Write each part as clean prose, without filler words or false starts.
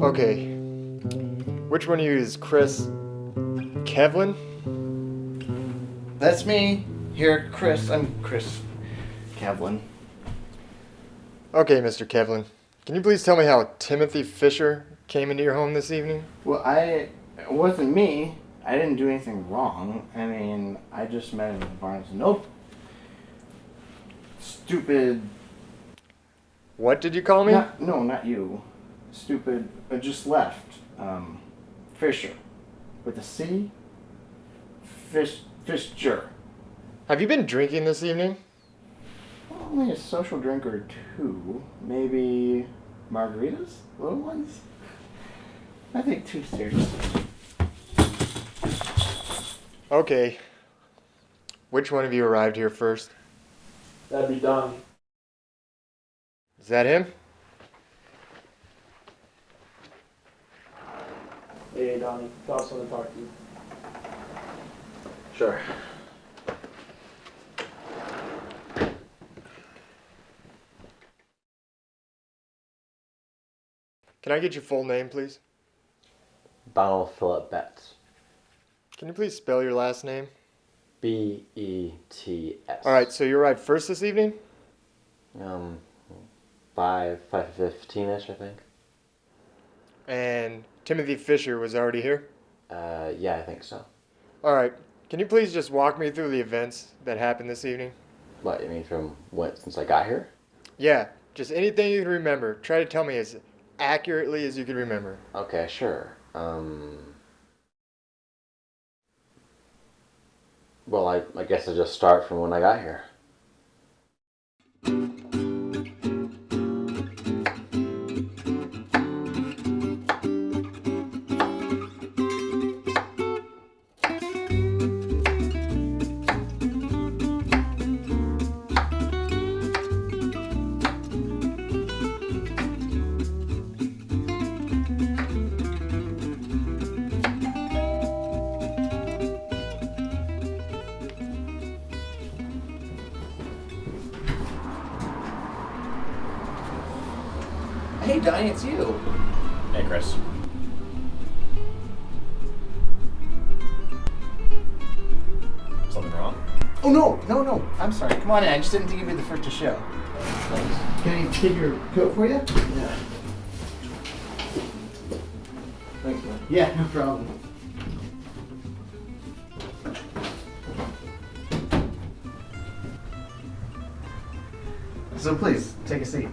Okay. Which one of you is Chris? Kevlin? That's me. Here, Chris. I'm Chris Kevlin. Okay, Mr. Kevlin. Can you please tell me how Timothy Fischer came into your home this evening? Well, it wasn't me. I didn't do anything wrong. I mean, I just met him in the barn. Nope. Stupid. What did you call me? No, not you. Stupid. Just left. Fisher. With a C? Fischer. Have you been drinking this evening? Only a social drink or two. Maybe margaritas? Little ones? I think too seriously. Okay. Which one of you arrived here first? That'd be Donny. Is that him? Hey, Donny. Got something to talk to you. Sure. Can I get your full name, please? Donald Philip Betts. Can you please spell your last name? B-E-T-S. Alright, so you arrived first this evening? 5:15ish, I think. And Timothy Fischer was already here? Yeah, I think so. Alright, can you please just walk me through the events that happened this evening? What, you mean from since I got here? Yeah, just anything you can remember. Try to tell me as accurately as you can remember. Okay, sure. Well, I guess I'll just start from when I got here. Hey, Donny, it's you. Hey, Chris. Something wrong? Oh, no. I'm sorry. Come on in. I just didn't think you'd be the first to show. Thanks. Can I take your coat for you? Yeah. Thanks, man. Yeah, no problem. So please, take a seat.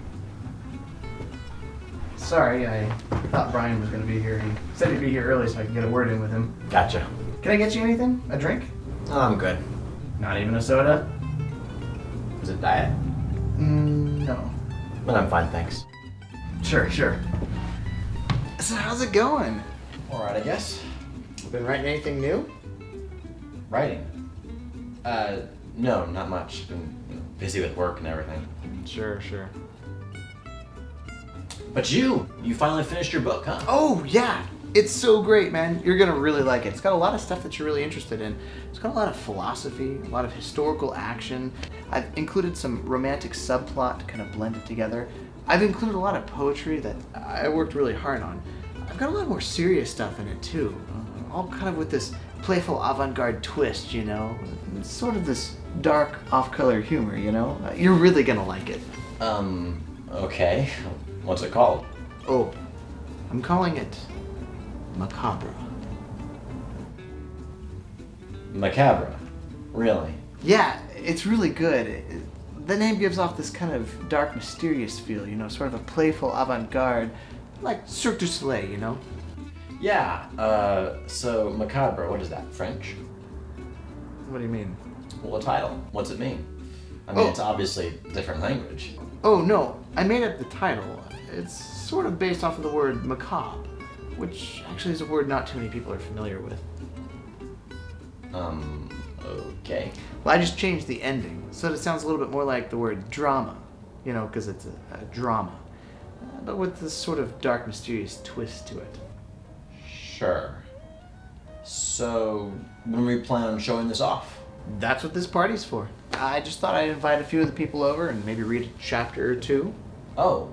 Sorry, I thought Brian was going to be here. He said he'd be here early so I could get a word in with him. Gotcha. Can I get you anything? A drink? Oh, I'm good. Not even a soda? Is it diet? No. But I'm fine, thanks. Sure. So how's it going? Alright, I guess. Been writing anything new? Writing? No, not much. Been busy with work and everything. Sure. But you finally finished your book, huh? Oh, yeah. It's so great, man. You're going to really like it. It's got a lot of stuff that you're really interested in. It's got a lot of philosophy, a lot of historical action. I've included some romantic subplot to kind of blend it together. I've included a lot of poetry that I worked really hard on. I've got a lot more serious stuff in it, too. All kind of with this playful avant-garde twist, you know? It's sort of this dark, off-color humor, you know? You're really going to like it. Okay. What's it called? Oh, I'm calling it MACABRA. MACABRA. Really? Yeah, it's really good. The name gives off this kind of dark, mysterious feel, you know, sort of a playful avant-garde, like Cirque du Soleil, you know? Yeah, so MACABRA, what is that, French? What do you mean? Well, a title. What's it mean? I mean, Oh. It's obviously a different language. Oh, no, I made up the title. It's sort of based off of the word macabre, which actually is a word not too many people are familiar with. Okay. Well, I just changed the ending, so that it sounds a little bit more like the word drama, you know, because it's a drama, but with this sort of dark, mysterious twist to it. Sure. So, when we plan on showing this off? That's what this party's for. I just thought I'd invite a few of the people over and maybe read a chapter or two. Oh,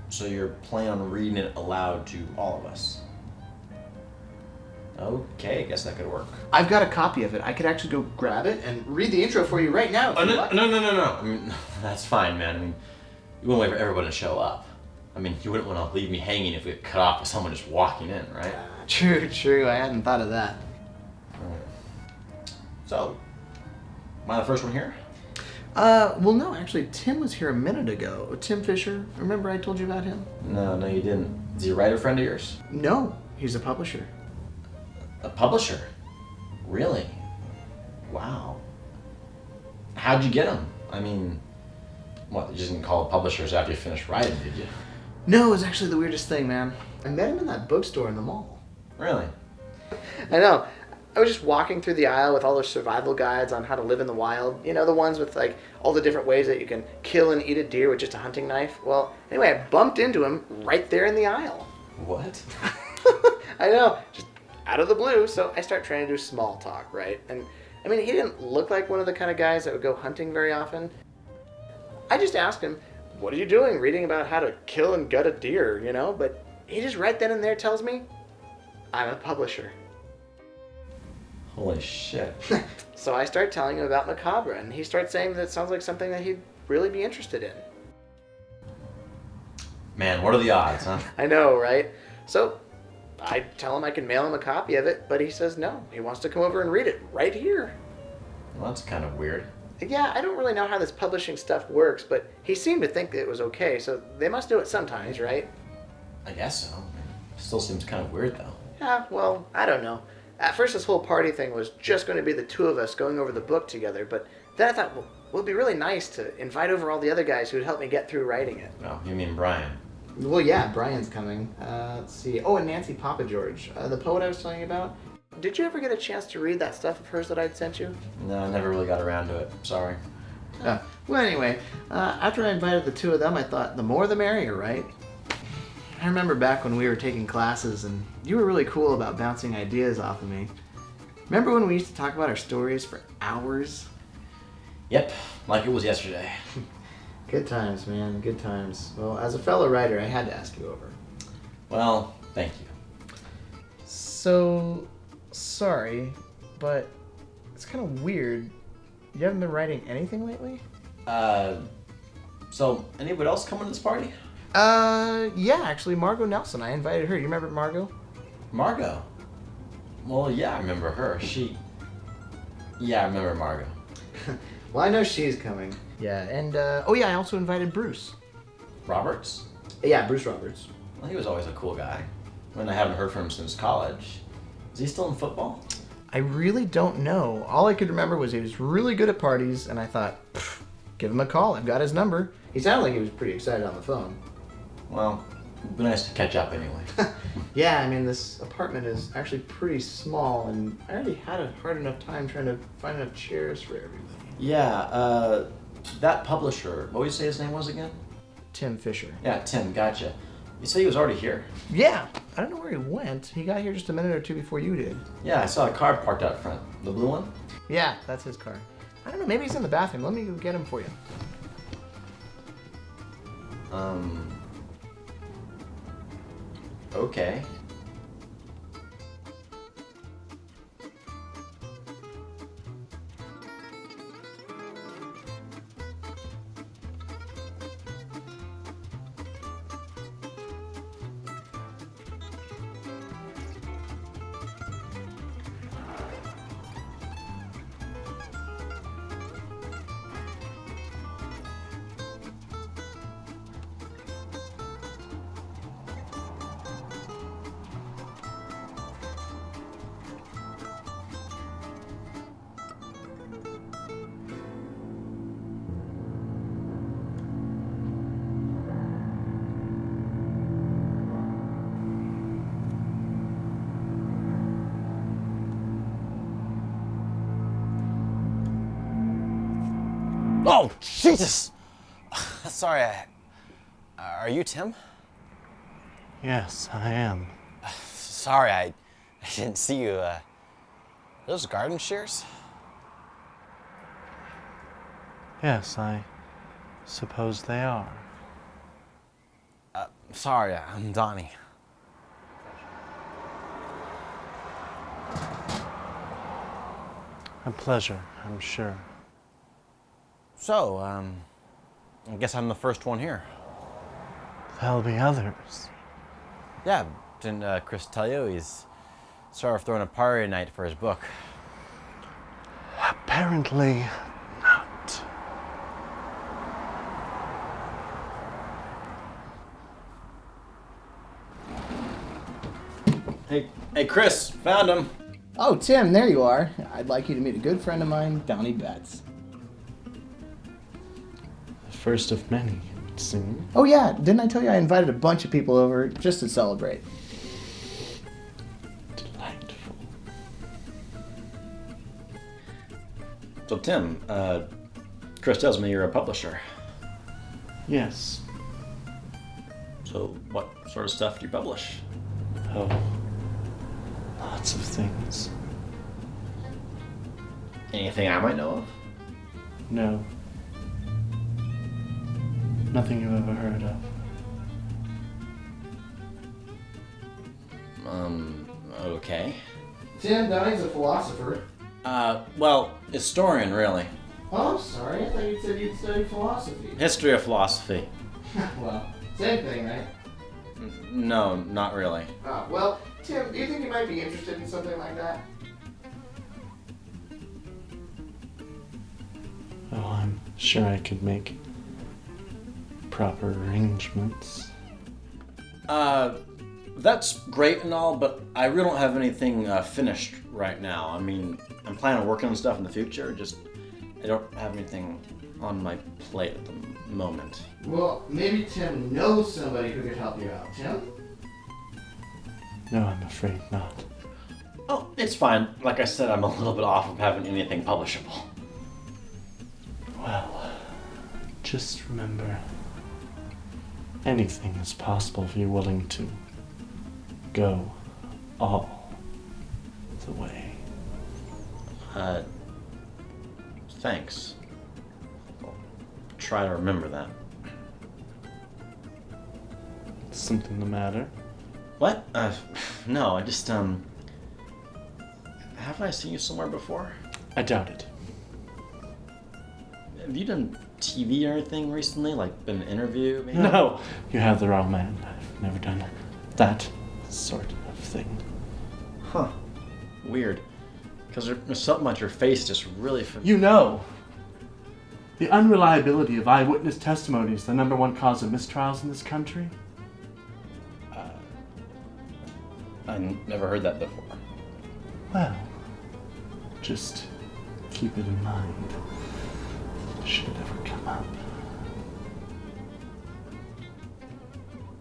So you're planning on reading it aloud to all of us? Okay, I guess that could work. I've got a copy of it. I could actually go grab it and read the intro for you right now. If Oh, you'd no, like. no. I mean, that's fine, man. I mean, you wouldn't wait for everyone to show up. I mean, you wouldn't want to leave me hanging if we get cut off with someone just walking in, right? True. I hadn't thought of that. So, am I the first one here? Well, no, actually, Tim was here a minute ago. Tim Fischer. Remember I told you about him? No, you didn't. Is he a writer friend of yours? No, he's a publisher. A publisher? Really? Wow. How'd you get him? I mean, what, you just didn't call publishers after you finished writing, did you? No, it was actually the weirdest thing, man. I met him in that bookstore in the mall. Really? I know. I was just walking through the aisle with all those survival guides on how to live in the wild. You know, the ones with, like, all the different ways that you can kill and eat a deer with just a hunting knife. Well, anyway, I bumped into him right there in the aisle. What? I know. Just out of the blue, so I start trying to do small talk, right? And, I mean, he didn't look like one of the kind of guys that would go hunting very often. I just asked him, what are you doing reading about how to kill and gut a deer, you know? But he just right then and there tells me, I'm a publisher. Holy shit. So I start telling him about MACABRA, and he starts saying that it sounds like something that he'd really be interested in. Man, what are the odds, huh? I know, right? So I tell him I can mail him a copy of it, but he says no. He wants to come over and read it right here. Well, that's kind of weird. Yeah, I don't really know how this publishing stuff works, but he seemed to think that it was okay, so they must do it sometimes, right? I guess so. Still seems kind of weird, though. Yeah, well, I don't know. At first, this whole party thing was just going to be the two of us going over the book together, but then I thought, well, it would be really nice to invite over all the other guys who would help me get through writing it. No, you mean Brian. Well, yeah, Brian's coming. Let's see. Oh, and Nancy Papageorge, the poet I was telling you about. Did you ever get a chance to read that stuff of hers that I'd sent you? No, I never really got around to it. Sorry. Well, anyway, after I invited the two of them, I thought the more the merrier, right? I remember back when we were taking classes, and you were really cool about bouncing ideas off of me. Remember when we used to talk about our stories for hours? Yep, like it was yesterday. Good times, man, good times. Well, as a fellow writer, I had to ask you over. Well, thank you. So, sorry, but it's kind of weird. You haven't been writing anything lately? So, anybody else coming to this party? Yeah, actually, Margo Nelson. I invited her. You remember Margo? Margo? Well, yeah, I remember her. Yeah, I remember Margo. Well, I know she's coming. Yeah, and, oh yeah, I also invited Bruce. Roberts? Yeah, Bruce Roberts. Well, he was always a cool guy. I haven't heard from him since college. Is he still in football? I really don't know. All I could remember was he was really good at parties, and I thought, give him a call. I've got his number. He sounded like he was pretty excited on the phone. Well, it'd be nice to catch up anyway. Yeah, I mean, this apartment is actually pretty small, and I already had a hard enough time trying to find enough chairs for everybody. Yeah, that publisher, what did you say his name was again? Tim Fischer. Yeah, Tim, gotcha. You said he was already here? Yeah, I don't know where he went. He got here just a minute or two before you did. Yeah, I saw a car parked out front. The blue one? Yeah, that's his car. I don't know, maybe he's in the bathroom. Let me go get him for you. Okay. Oh, Jesus! Sorry, are you Tim? Yes, I am. Sorry, I didn't see you. Those garden shears? Yes, I suppose they are. Sorry, I'm Donny. A pleasure, I'm sure. So, I guess I'm the first one here. There'll be others. Yeah, didn't Chris tell you he's sort of throwing a party tonight for his book? Apparently not. Hey, Chris, found him. Oh, Tim, there you are. I'd like you to meet a good friend of mine, Donny Betts. The first of many, soon. Oh yeah, didn't I tell you I invited a bunch of people over just to celebrate? Delightful. So Tim, Chris tells me you're a publisher. Yes. So what sort of stuff do you publish? Oh. Lots of things. Anything I might know of? No. Nothing you've ever heard of. Okay. Tim, Donny's a philosopher. Well, historian, really. Oh, I'm sorry. I thought you said you'd study philosophy. History of philosophy. Well, same thing, right? No, not really. Well, Tim, do you think you might be interested in something like that? Oh, I'm sure I could make proper arrangements. That's great and all, but I really don't have anything finished right now. I mean, I'm planning on working on stuff in the future, just I don't have anything on my plate at the moment. Well, maybe Tim knows somebody who could help you out. Tim? No, I'm afraid not. Oh, it's fine. Like I said, I'm a little bit off of having anything publishable. Well, just remember, anything is possible if you're willing to go all the way. Thanks. I'll try to remember that. Something the matter? What? No, I just, haven't I seen you somewhere before? I doubt it. Have you done TV or anything recently? Like, been an interview, maybe? No, you have the wrong man. I've never done that sort of thing. Huh. Weird. Because there's something about your face just really... You know, the unreliability of eyewitness testimony is the #1 cause of mistrials in this country. I never heard that before. Well, just keep it in mind. Should it ever come up.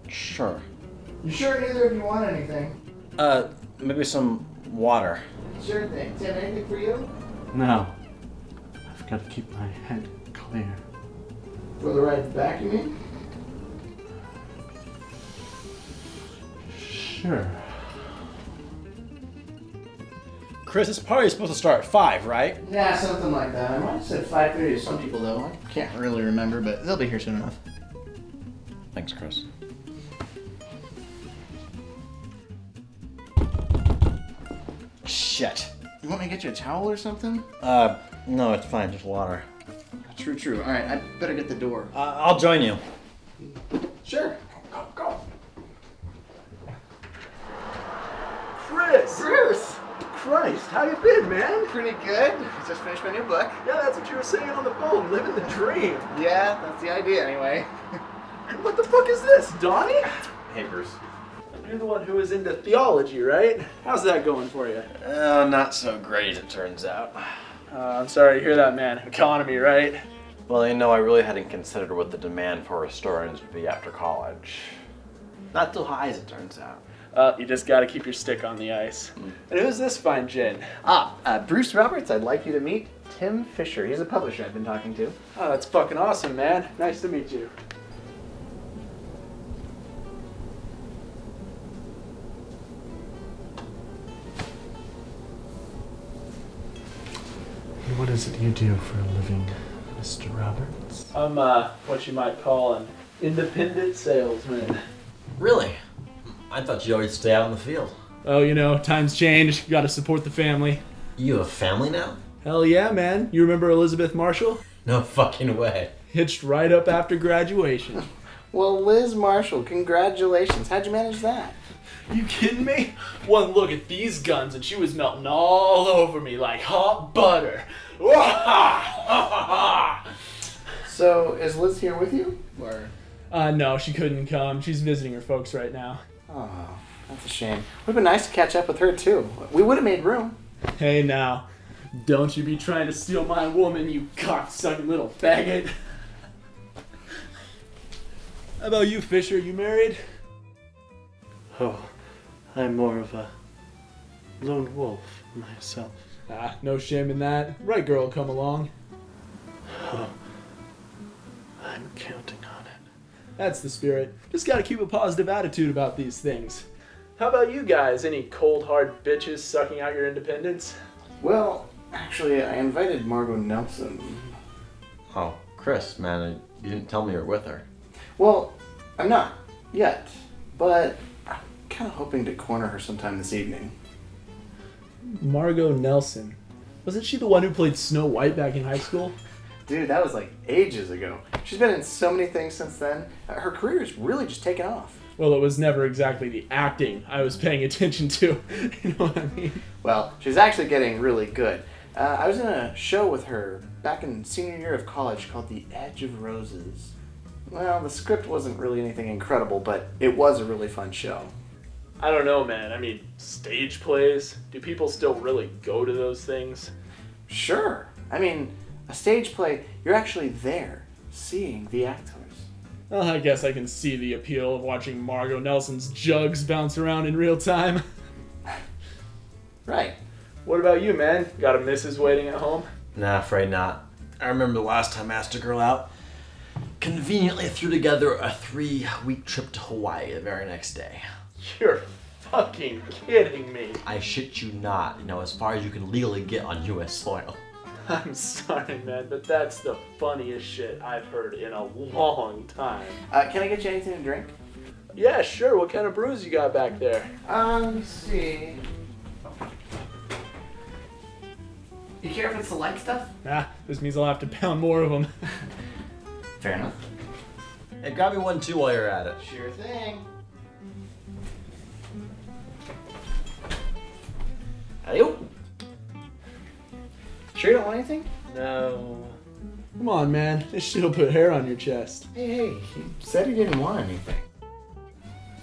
Sure. You sure neither of you want anything? Maybe some water. Sure thing. Tim, anything for you? No, I've got to keep my head clear. For the ride back, you mean? Sure. Chris, this party's supposed to start at 5, right? Yeah, something like that. I might have said 5:30 to some people, though. I can't really remember, but they'll be here soon enough. Thanks, Chris. Shit. You want me to get you a towel or something? No, it's fine. Just water. True. All right, I better get the door. I'll join you. Sure. Go. Chris! Bruce! Christ, how you been, man? Pretty good. Just finished my new book. Yeah, that's what you were saying on the phone, living the dream. Yeah, that's the idea anyway. What the fuck is this, Donny? Hey, Bruce. You're the one who is into theology, right? How's that going for you? Not so great, it turns out. I'm sorry to hear that, man. Economy, right? Well, you know, I really hadn't considered what the demand for historians would be after college. Not so high as it turns out. You just gotta keep your stick on the ice. And who's this fine gin? Bruce Roberts, I'd like you to meet Tim Fischer. He's a publisher I've been talking to. Oh, that's fucking awesome, man. Nice to meet you. And what is it you do for a living, Mr. Roberts? I'm what you might call an independent salesman. Really? I thought you'd always stay out in the field. Oh, you know, times change. Gotta support the family. You have a family now? Hell yeah, man. You remember Elizabeth Marshall? No fucking way. Hitched right up after graduation. Well, Liz Marshall, congratulations. How'd you manage that? You kidding me? One look at these guns and she was melting all over me like hot butter. So, is Liz here with you? Or... No, she couldn't come. She's visiting her folks right now. Oh, that's a shame. Would have been nice to catch up with her, too. We would have made room. Hey now, don't you be trying to steal my woman, you cocksucking little faggot. How about you, Fisher? You married? Oh, I'm more of a lone wolf myself. Ah, no shame in that. Right girl will come along. Oh, I'm counting on it. That's the spirit. Just gotta keep a positive attitude about these things. How about you guys? Any cold hard bitches sucking out your independence? Well, actually, I invited Margo Nelson. Oh, Chris, man, you didn't tell me you were with her. Well, I'm not yet, but I'm kind of hoping to corner her sometime this evening. Margo Nelson. Wasn't she the one who played Snow White back in high school? Dude, that was like ages ago. She's been in so many things since then. Her career has really just taken off. Well, it was never exactly the acting I was paying attention to. You know what I mean? Well, she's actually getting really good. I was in a show with her back in senior year of college called The Edge of Roses. Well, the script wasn't really anything incredible, but it was a really fun show. I don't know, man. I mean, stage plays? Do people still really go to those things? Sure. I mean, a stage play, you're actually there, seeing the actors. Well, I guess I can see the appeal of watching Margo Nelson's jugs bounce around in real time. Right. What about you, man? Got a missus waiting at home? Nah, afraid not. I remember the last time I asked a girl out. Conveniently threw together a 3-week trip to Hawaii the very next day. You're fucking kidding me. I shit you not, as far as you can legally get on U.S. soil. I'm sorry, man, but that's the funniest shit I've heard in a long time. Can I get you anything to drink? Yeah, sure. What kind of brews you got back there? Let me see. You care if it's the light stuff? Ah, this means I'll have to pound more of them. Fair enough. Hey, grab me one too while you're at it. Sure thing. Hello? Sure you don't want anything? No. Come on, man. This shit'll put hair on your chest. Hey, he said he didn't want anything.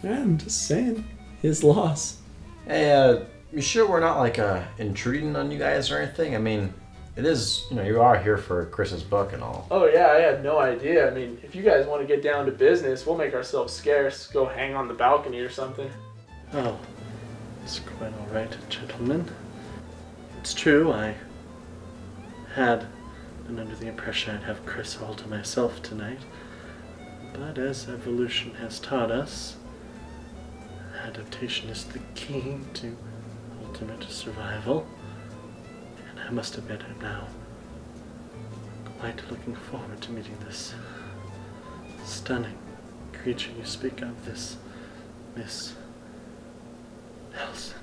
Yeah, I'm just saying. His loss. Hey, you sure we're not intruding on you guys or anything? I mean, it is, you are here for Chris's book and all. Oh, yeah, I had no idea. I mean, if you guys want to get down to business, we'll make ourselves scarce. Go hang on the balcony or something. Oh, it's quite all right, gentlemen. It's true, I had been under the impression I'd have Chris all to myself tonight. But as evolution has taught us, adaptation is the key to ultimate survival. And I must admit I'm now quite looking forward to meeting this stunning creature you speak of, this Miss Nelson.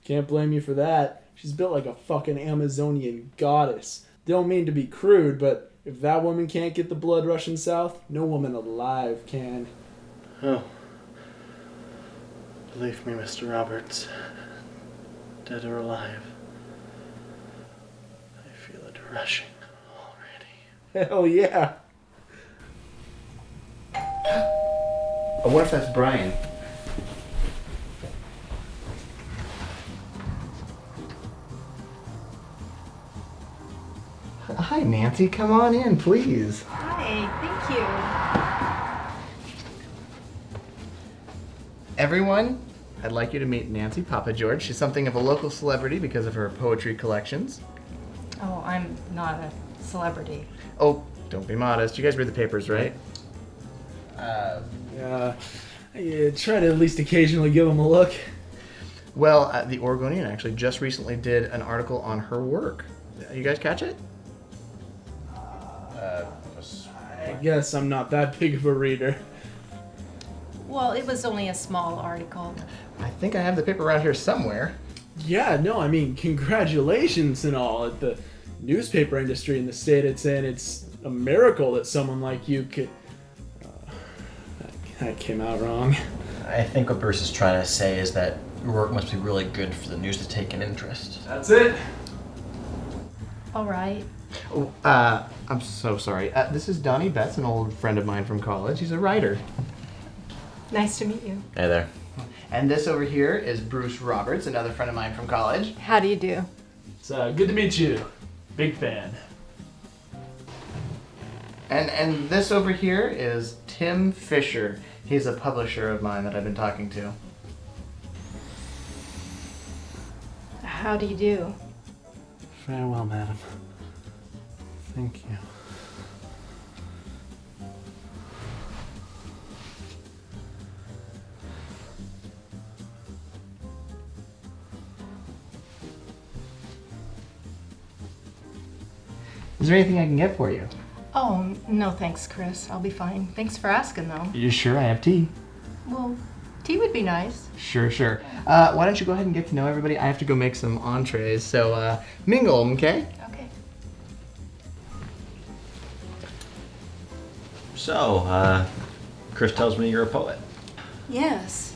Can't blame you for that. She's built like a fucking Amazonian goddess. Don't mean to be crude, but if that woman can't get the blood rushing south, no woman alive can. Oh. Believe me, Mr. Roberts, dead or alive, I feel it rushing already. Hell yeah. I wonder if that's Brian. Hi, Nancy. Come on in, please. Hi, thank you. Everyone, I'd like you to meet Nancy Papageorge. She's something of a local celebrity because of her poetry collections. Oh, I'm not a celebrity. Oh, don't be modest. You guys read the papers, right? Yeah, try to at least occasionally give them a look. Well, the Oregonian actually just recently did an article on her work. You guys catch it? I guess I'm not that big of a reader. Well, it was only a small article. I think I have the paper around here somewhere. Yeah, no, I mean, congratulations and all. At the newspaper industry in the state, it's saying it's a miracle that someone like you could... that came out wrong. I think what Bruce is trying to say is that your work must be really good for the news to take an interest. That's it. All right. Oh, I'm so sorry. This is Donny Betts, an old friend of mine from college. He's a writer. Nice to meet you. Hey there. And this over here is Bruce Roberts, another friend of mine from college. How do you do? It's good to meet you. Big fan. And this over here is Tim Fischer. He's a publisher of mine that I've been talking to. How do you do? Farewell, madam. Thank you. Is there anything I can get for you? Oh, no thanks, Chris. I'll be fine. Thanks for asking, though. You sure I have tea? Well, tea would be nice. Sure. Why don't you go ahead and get to know everybody? I have to go make some entrees, so mingle, okay? Okay. So, Chris tells me you're a poet. Yes.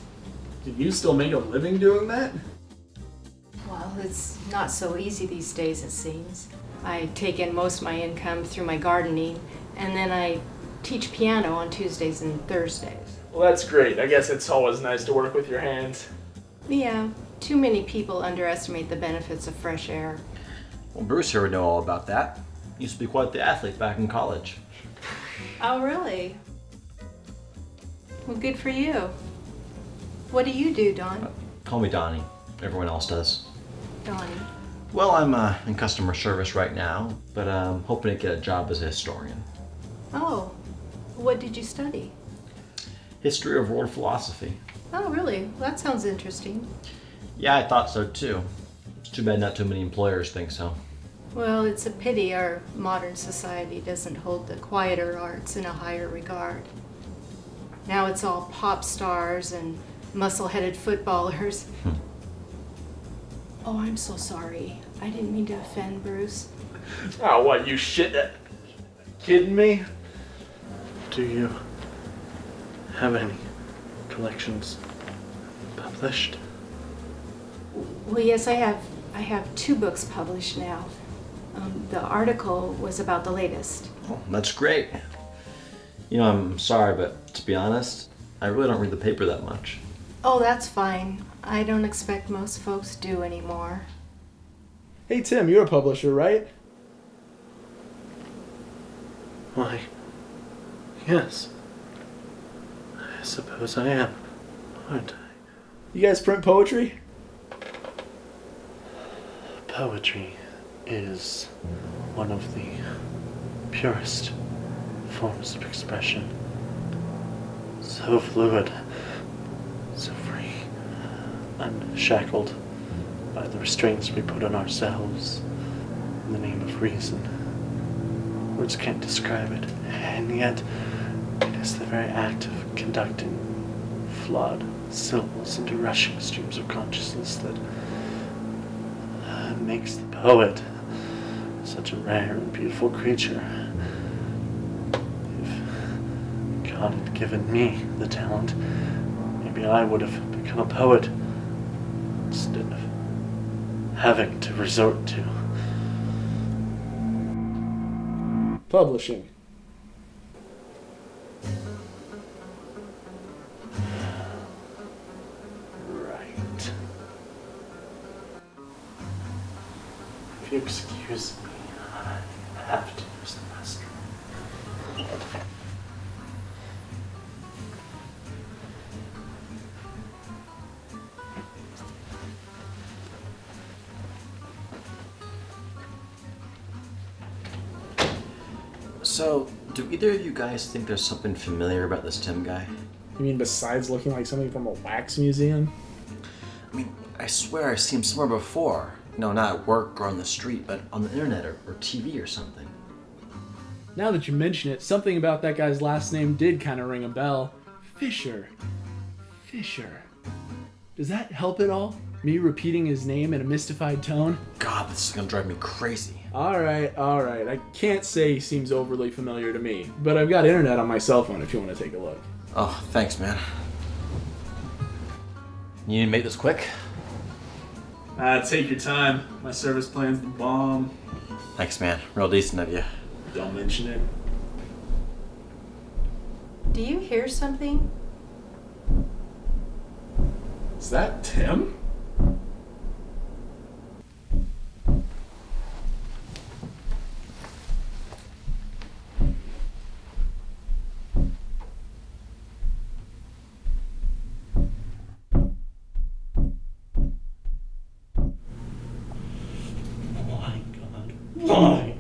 Do you still make a living doing that? Well, it's not so easy these days, it seems. I take in most of my income through my gardening, and then I teach piano on Tuesdays and Thursdays. Well, that's great. I guess it's always nice to work with your hands. Yeah, too many people underestimate the benefits of fresh air. Well, Bruce here would know all about that. He used to be quite the athlete back in college. Oh, really? Well, good for you. What do you do, Don? Call me Donny. Everyone else does. Donny. Well, I'm in customer service right now, but I'm hoping to get a job as a historian. Oh, what did you study? History of world philosophy. Oh, really? Well, that sounds interesting. Yeah, I thought so too. It's too bad not too many employers think so. Well, it's a pity our modern society doesn't hold the quieter arts in a higher regard. Now it's all pop stars and muscle-headed footballers. Oh, I'm so sorry. I didn't mean to offend Bruce. Oh, what, you shit? Kidding me? Do you have any collections published? Well, yes, I have 2 books published now. The article was about the latest. Oh, that's great. You know, I'm sorry, but to be honest, I really don't read the paper that much. Oh, that's fine. I don't expect most folks do anymore. Hey, Tim, you're a publisher, right? Why, yes. I suppose I am, aren't I? You guys print poetry? Poetry is one of the purest forms of expression. So fluid, so free, unshackled by the restraints we put on ourselves in the name of reason. Words can't describe it, and yet it is the very act of conducting flawed syllables into rushing streams of consciousness that makes the poet such a rare and beautiful creature. If God had given me the talent, maybe I would have become a poet instead of having to resort to Publishing. right. If you excuse me, I have to use the restroom. So, do either of you guys think there's something familiar about this Tim guy? You mean besides looking like something from a wax museum? I mean, I swear I've seen him somewhere before. No, not at work or on the street, but on the internet or TV or something. Now that you mention it, something about that guy's last name did kind of ring a bell. Fischer. Fischer. Does that help at all? Me repeating his name in a mystified tone? God, this is gonna drive me crazy. Alright. I can't say he seems overly familiar to me, but I've got internet on my cell phone if you want to take a look. Oh, thanks, man. You need to make this quick? Take your time. My service plan's the bomb. Thanks, man. Real decent of you. Don't mention it. Do you hear something? Is that Tim? Why, God? Why?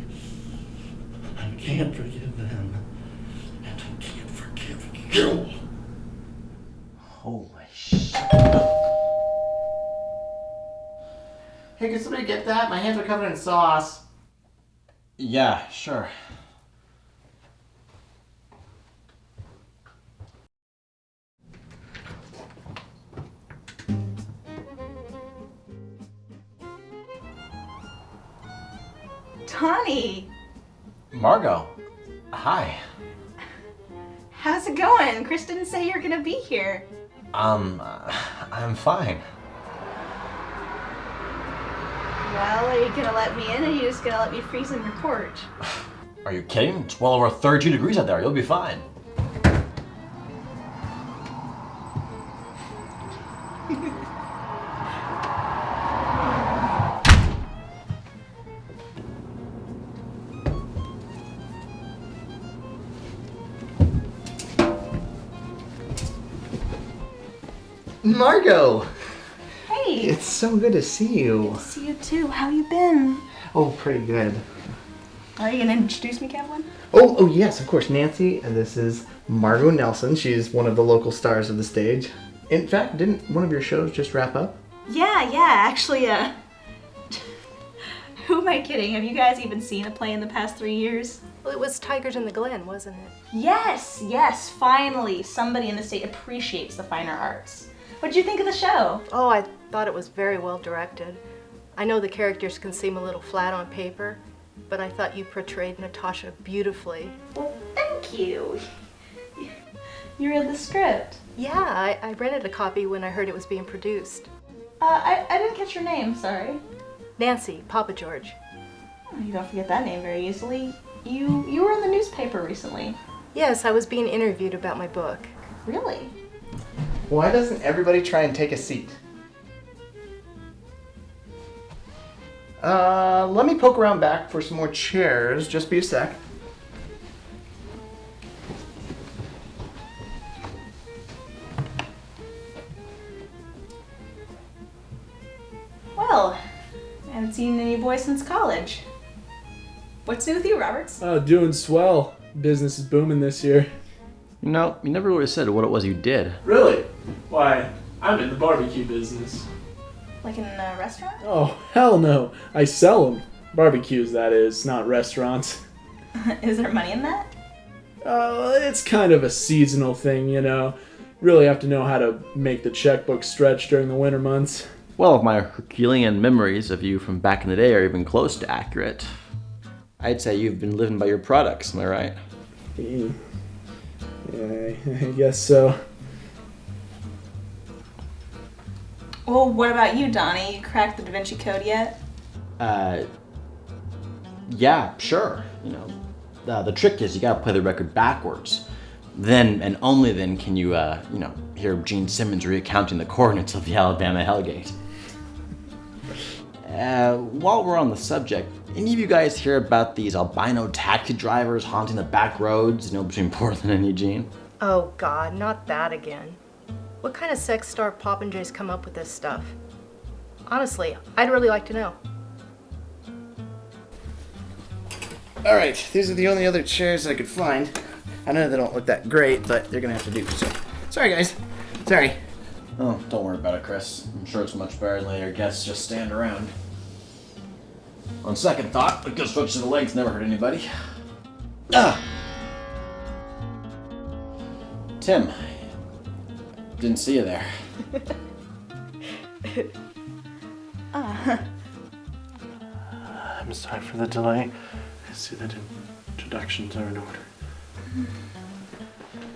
I can't forgive them. And I can't forgive you. Holy shit. Hey, can somebody get that? My hands are covered in sauce. Yeah, sure. Donny, Margo. Hi. how's it going? Chris didn't say you're gonna be here. I'm fine. Well, are you gonna let me in, or are you just gonna let me freeze on your porch? Are you kidding? It's well over 32 degrees out there. You'll be fine. Margo! Hey, It's so good to see you. see you too. How you been? Oh, pretty good. Are you gonna introduce me, Kevlin? Oh, yes, of course. Nancy, and this is Margo Nelson. She's one of the local stars of the stage. In fact, didn't one of your shows just wrap up? Yeah, actually, who am I kidding? Have you guys even seen a play in the past 3 years? Well, it was Tigers in the Glen, wasn't it? Yes, finally, somebody in the state appreciates the finer arts. What'd you think of the show? Oh, I thought it was very well directed. I know the characters can seem a little flat on paper, but I thought you portrayed Natasha beautifully. Well, thank you. You read the script. Yeah, I rented a copy when I heard it was being produced. I didn't catch your name, sorry. Nancy, Papageorge. Oh, you don't forget that name very easily. You were in the newspaper recently. Yes, I was being interviewed about my book. Really? Why doesn't everybody try and take a seat? Let me poke around back for some more chairs. Just be a sec. Well, I haven't seen any boys since college. What's new with you, Roberts? Oh, doing swell. Business is booming this year. You know, you never really said what it was you did. Really? Why, I'm in the barbecue business. Like in a restaurant? Oh, hell no. I sell them. Barbecues, that is, not restaurants. Is there money in that? It's kind of a seasonal thing, you know. Really have to know how to make the checkbook stretch during the winter months. Well, if my Herculean memories of you from back in the day are even close to accurate, I'd say you've been living by your products, am I right? Yeah, I guess so. Well, what about you, Donny? You cracked the Da Vinci Code yet? Yeah, sure. You know, the trick is you gotta play the record backwards. Then, and only then, can you, hear Gene Simmons recounting the coordinates of the Alabama Hellgate. While we're on the subject, any of you guys hear about these albino taxi drivers haunting the back roads, between Portland and Eugene? Oh God, not that again. What kind of sex star popinjays come up with this stuff? Honestly, I'd really like to know. Alright, these are the only other chairs I could find. I know they don't look that great, but they're gonna have to do. So, sorry guys. Sorry. Oh, don't worry about it, Chris. I'm sure it's much better than letting your guests just stand around. On second thought, a good switch to the legs never hurt anybody. Tim, Didn't see you there. I'm sorry for the delay. I see that introductions are in order.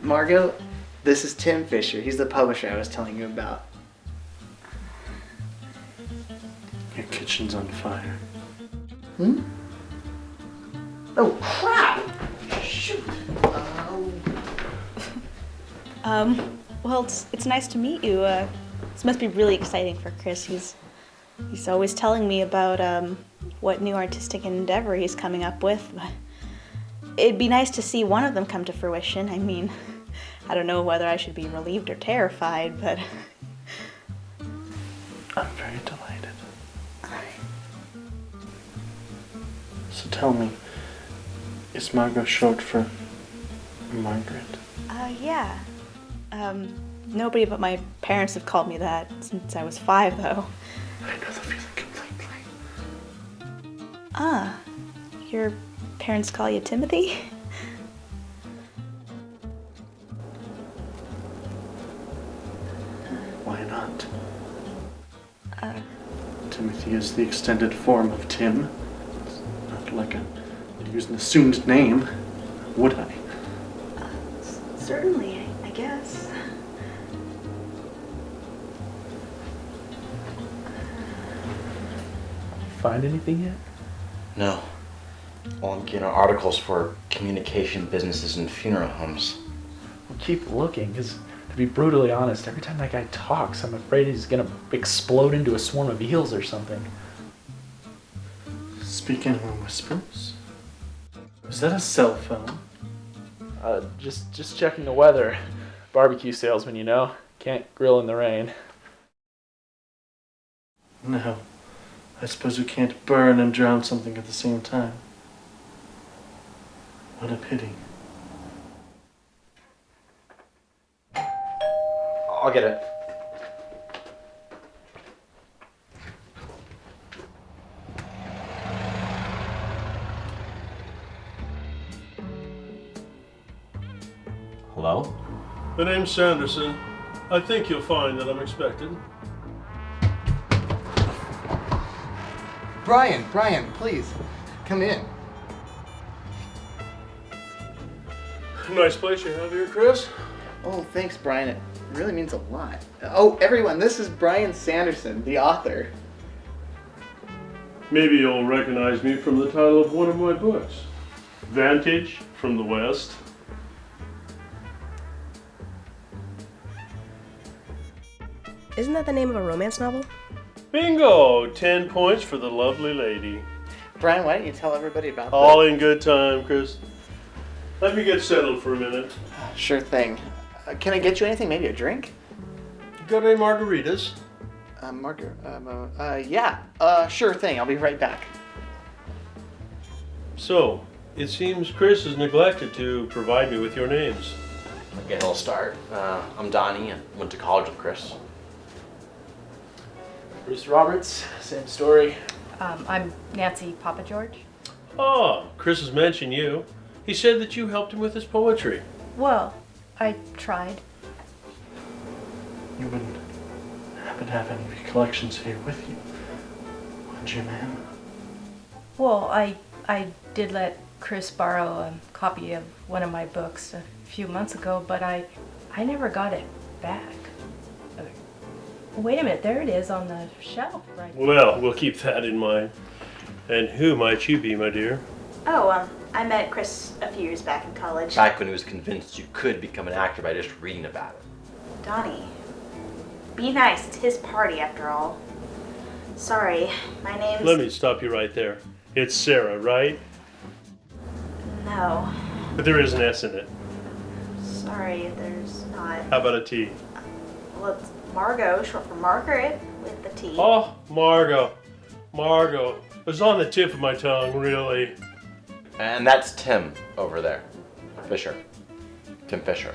Margo, this is Tim Fischer. He's the publisher I was telling you about. Your kitchen's on fire. Hmm? Oh, crap! Shoot! Well, it's nice to meet you. This must be really exciting for Chris. He's always telling me about what new artistic endeavor he's coming up with. But it'd be nice to see one of them come to fruition. I mean, I don't know whether I should be relieved or terrified, but I'm very delighted. So tell me, is Margo short for Margaret? Yeah. Nobody but my parents have called me that since I was 5, though. I know the feeling completely. Ah, your parents call you Timothy? Why not? Timothy is the extended form of Tim. It's not like I'd use an assumed name, would I? Certainly, I guess. Find anything yet? No. Well, I'm getting articles for communication businesses and funeral homes. Well, keep looking, because to be brutally honest, every time that guy talks, I'm afraid he's gonna explode into a swarm of eels or something. Speaking in whispers? Is that a cell phone? Just checking the weather. Barbecue salesman, you know. Can't grill in the rain. No. I suppose we can't burn and drown something at the same time. What a pity. I'll get it. Hello? My name's Sanderson. I think you'll find that I'm expected. Brian, please, come in. Nice place you have here, Chris. Oh, thanks, Brian. It really means a lot. Oh, everyone, this is Brian Sanderson, the author. Maybe you'll recognize me from the title of one of my books, Vantage from the West. Isn't that the name of a romance novel? Bingo! 10 points for the lovely lady. Brian, why don't you tell everybody about All in good time, Chris. Let me get settled for a minute. Sure thing. Can I get you anything? Maybe a drink? Got any margaritas? Yeah. Sure thing. I'll be right back. So, it seems Chris has neglected to provide me with your names. Okay, I'll start. I'm Donny. I went to college with Chris. Bruce Roberts, same story. I'm Nancy Papageorge. Oh, Chris has mentioned you. He said that you helped him with his poetry. Well, I tried. You wouldn't happen to have any of your collections here with you, would you, ma'am? Well, I did let Chris borrow a copy of one of my books a few months ago, but I never got it back. Wait a minute, there it is on the shelf right there. Well, we'll keep that in mind. And who might you be, my dear? Oh, I met Chris a few years back in college. Back when he was convinced you could become an actor by just reading about it. Donny, be nice. It's his party after all. Sorry, my name's... Let me stop you right there. It's Sarah, right? No. But there is an S in it. Sorry, there's not. How about a T? Well, it's Margo, short for Margaret, with the T. Oh, Margo. Margo. It was on the tip of my tongue, really. And that's Tim over there. Fischer. Tim Fischer.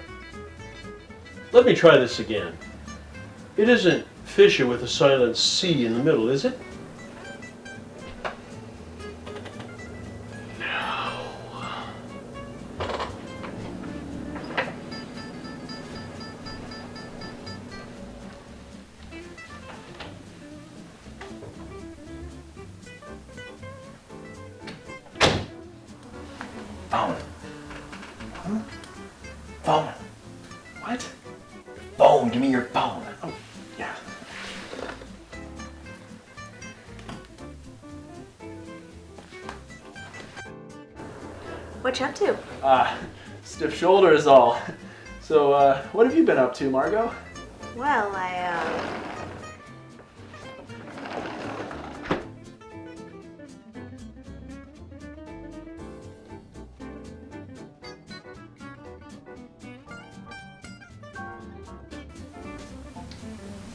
Let me try this again. It isn't Fisher with a silent C in the middle, is it? phone. Huh? Phone. What? Phone, give me your phone. Oh, yeah. What you up to? Stiff shoulder is all. So, what have you been up to, Margo? Well,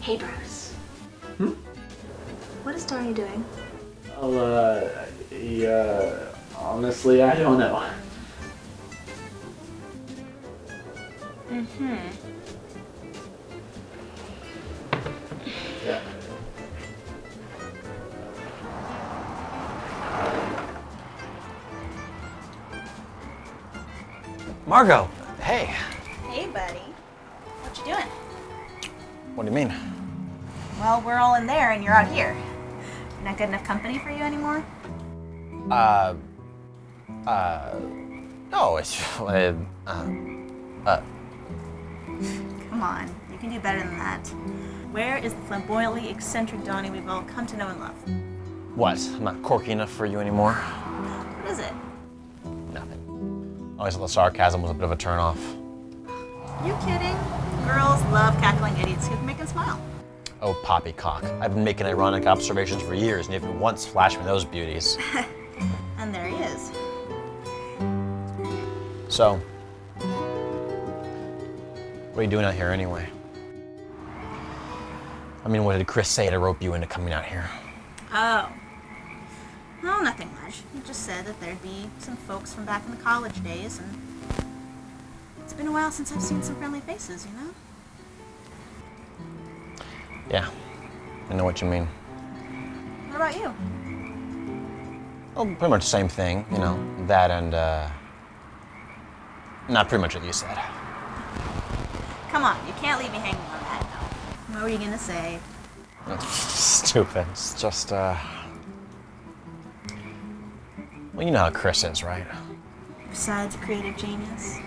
Hey, Bruce. What is Donny doing? Well, honestly, I don't know. Mm-hmm. Yeah. Margo, hey. Hey, buddy. What you doing? What do you mean? Well, we're all in there and you're out here. Not good enough company for you anymore? No, it's, Come on, you can do better than that. Where is the flamboyantly eccentric Donny we've all come to know and love? what? I'm not quirky enough for you anymore? What is it? Nothing. Always thought the sarcasm was a bit of a turnoff. You kidding? Girls love cackling idiots who can make them smile. Oh, poppycock. I've been making ironic observations for years, and you haven't once flashed me those beauties. And there he is. So, what are you doing out here anyway? I mean, what did Chris say to rope you into coming out here? Oh. Well, nothing much. He just said that there'd be some folks from back in the college days, and it's been a while since I've seen some friendly faces, you know? Yeah, I know what you mean. What about you? Well, pretty much the same thing, you know, that and, not pretty much what you said. Come on, you can't leave me hanging on that note. What were you gonna say? Stupid. It's just, well, you know how Chris is, right? Besides a creative genius?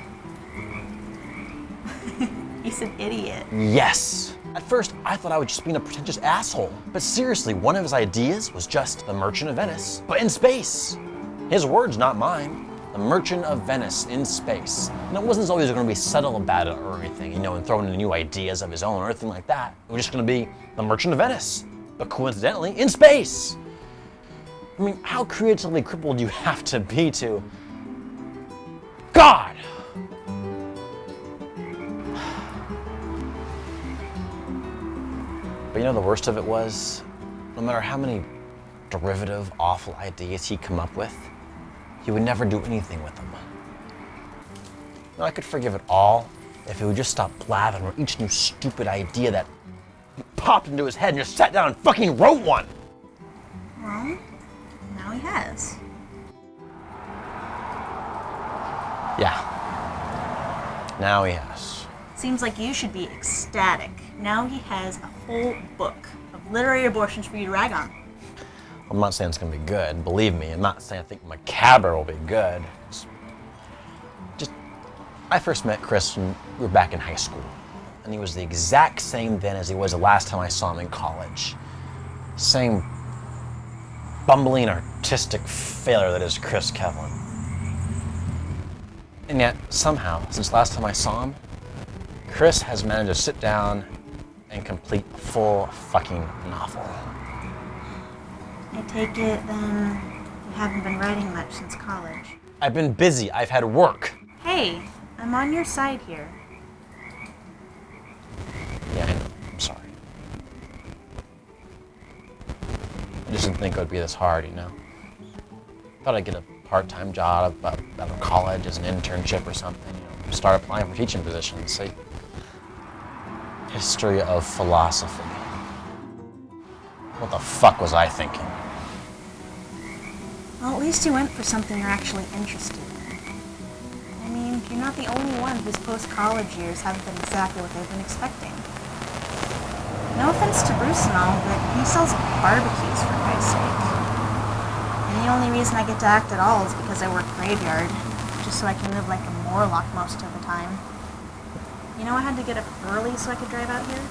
He's an idiot. Yes. At first, I thought I was just being a pretentious asshole. But seriously, one of his ideas was just the Merchant of Venice, but in space. His words, not mine. The Merchant of Venice in space. And it wasn't always going to be subtle about it or anything, you know, and throwing in new ideas of his own or anything like that. It was just going to be the Merchant of Venice, but coincidentally, in space. I mean, how creatively crippled do you have to be to... God! But you know the worst of it was, no matter how many derivative, awful ideas he'd come up with, he would never do anything with them. You know, I could forgive it all if he would just stop blathering over each new stupid idea that popped into his head and just sat down and fucking wrote one. Well, now he has. Yeah. Now he has. Seems like you should be ecstatic. Now he has a whole book of literary abortions for you to rag on. I'm not saying it's gonna be good, believe me. I'm not saying I think MACABRA will be good. I first met Chris when we were back in high school. And he was the exact same then as he was the last time I saw him in college. Same bumbling artistic failure that is Chris Kevlin. And yet, somehow, since last time I saw him, Chris has managed to sit down and complete a full fucking novel. I take it, then, you haven't been writing much since college. I've been busy. I've had work. Hey, I'm on your side here. Yeah, I know. I'm sorry. I just didn't think it would be this hard, you know? Thought I'd get a part-time job out of college as an internship or something, you know, start applying for teaching positions, see? History of philosophy. What the fuck was I thinking? Well, at least you went for something you're actually interested in. I mean, you're not the only one whose post-college years haven't been exactly what they've been expecting. No offense to Bruce and all, but he sells barbecues for Christ's sake. And the only reason I get to act at all is because I work graveyard. just so I can live like a Morlock most of the time. You know, I had to get up early so I could drive out here.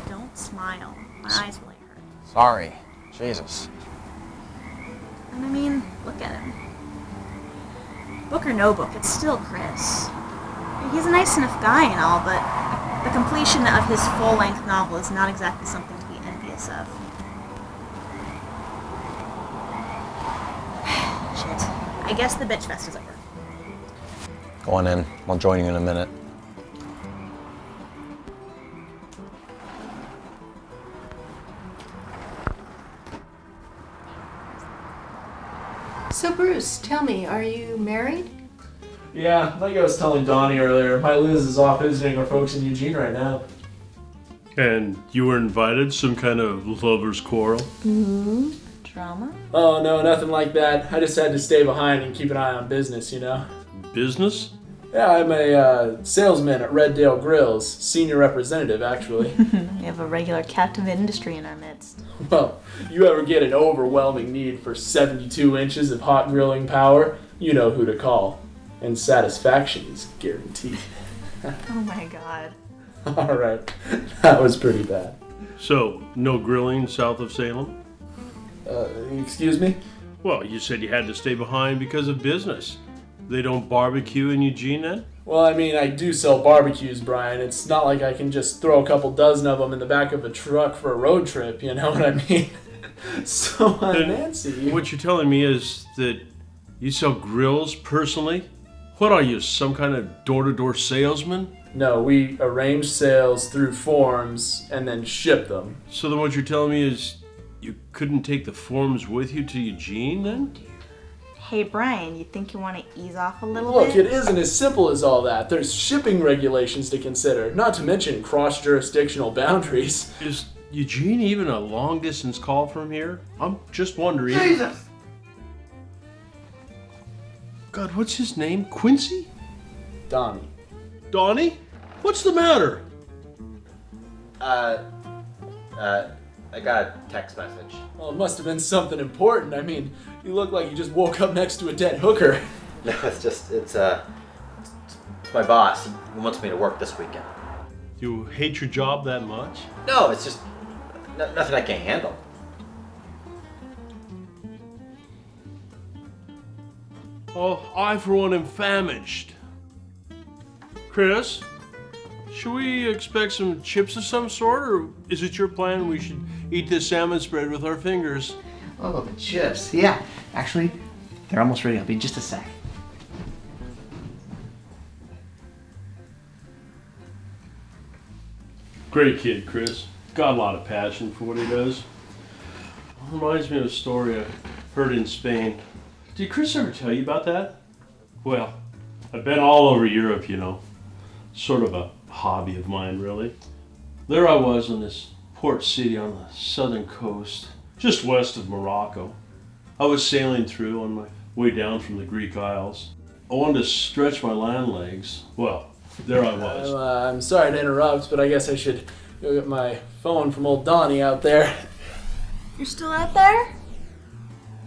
Don't smile. My eyes really hurt. Sorry. Jesus. And I mean, look at him. Book or no book, it's still Chris. He's a nice enough guy and all, but the completion of his full-length novel is not exactly something to be envious of. Shit. I guess the bitch fest is over. Go on in. I'll join you in a minute. So Bruce, tell me, are you married? Yeah, like I was telling Donny earlier, my Liz is off visiting our folks in Eugene right now. And you were invited? Some kind of lover's quarrel? Mm-hmm. Drama? Oh no, nothing like that. I just had to stay behind and keep an eye on business, you know? Business? Yeah, I'm a salesman at Red Dale Grills. Senior representative, actually. We have a regular captive industry in our midst. Well, you ever get an overwhelming need for 72 inches of hot grilling power, you know who to call. And satisfaction is guaranteed. Oh my god. Alright, that was pretty bad. So, no grilling south of Salem? Excuse me? Well, you said you had to stay behind because of business. They don't barbecue in Eugene then? Well, I mean, I do sell barbecues, Brian. It's not like I can just throw a couple dozen of them in the back of a truck for a road trip, you know what I mean? So, Nancy... What you're telling me is that you sell grills personally? What are you, some kind of door-to-door salesman? No, we arrange sales through forms and then ship them. So then what you're telling me is you couldn't take the forms with you to Eugene then? Hey Brian, you think you want to ease off a little Look, bit? it isn't as simple as all that. There's shipping regulations to consider, not to mention cross-jurisdictional boundaries. Is Eugene even a long-distance call from here? I'm just wondering. Jesus! God, what's his name? Quincy? Donny. Donny? What's the matter? I got a text message. Well, it must have been something important. I mean, you look like you just woke up next to a dead hooker. No, it's my boss. He wants me to work this weekend. You hate your job that much? No, it's just nothing I can't handle. Oh, I for one am famished. Chris, should we expect some chips of some sort, or is it your plan we should eat this salmon spread with our fingers? Oh, the chips. Yeah, actually, they're almost ready. I'll be just a sec. Great kid, Chris. Got a lot of passion for what he does. Reminds me of a story I heard in Spain. Did Chris ever tell you about that? Well, I've been all over Europe, you know. Sort of a hobby of mine, really. There I was in this port city on the southern coast, just west of Morocco. I was sailing through on my way down from the Greek Isles. I wanted to stretch my land legs. Well, there I was. I'm sorry to interrupt, but I guess I should go get my phone from old Donny out there. You're still out there?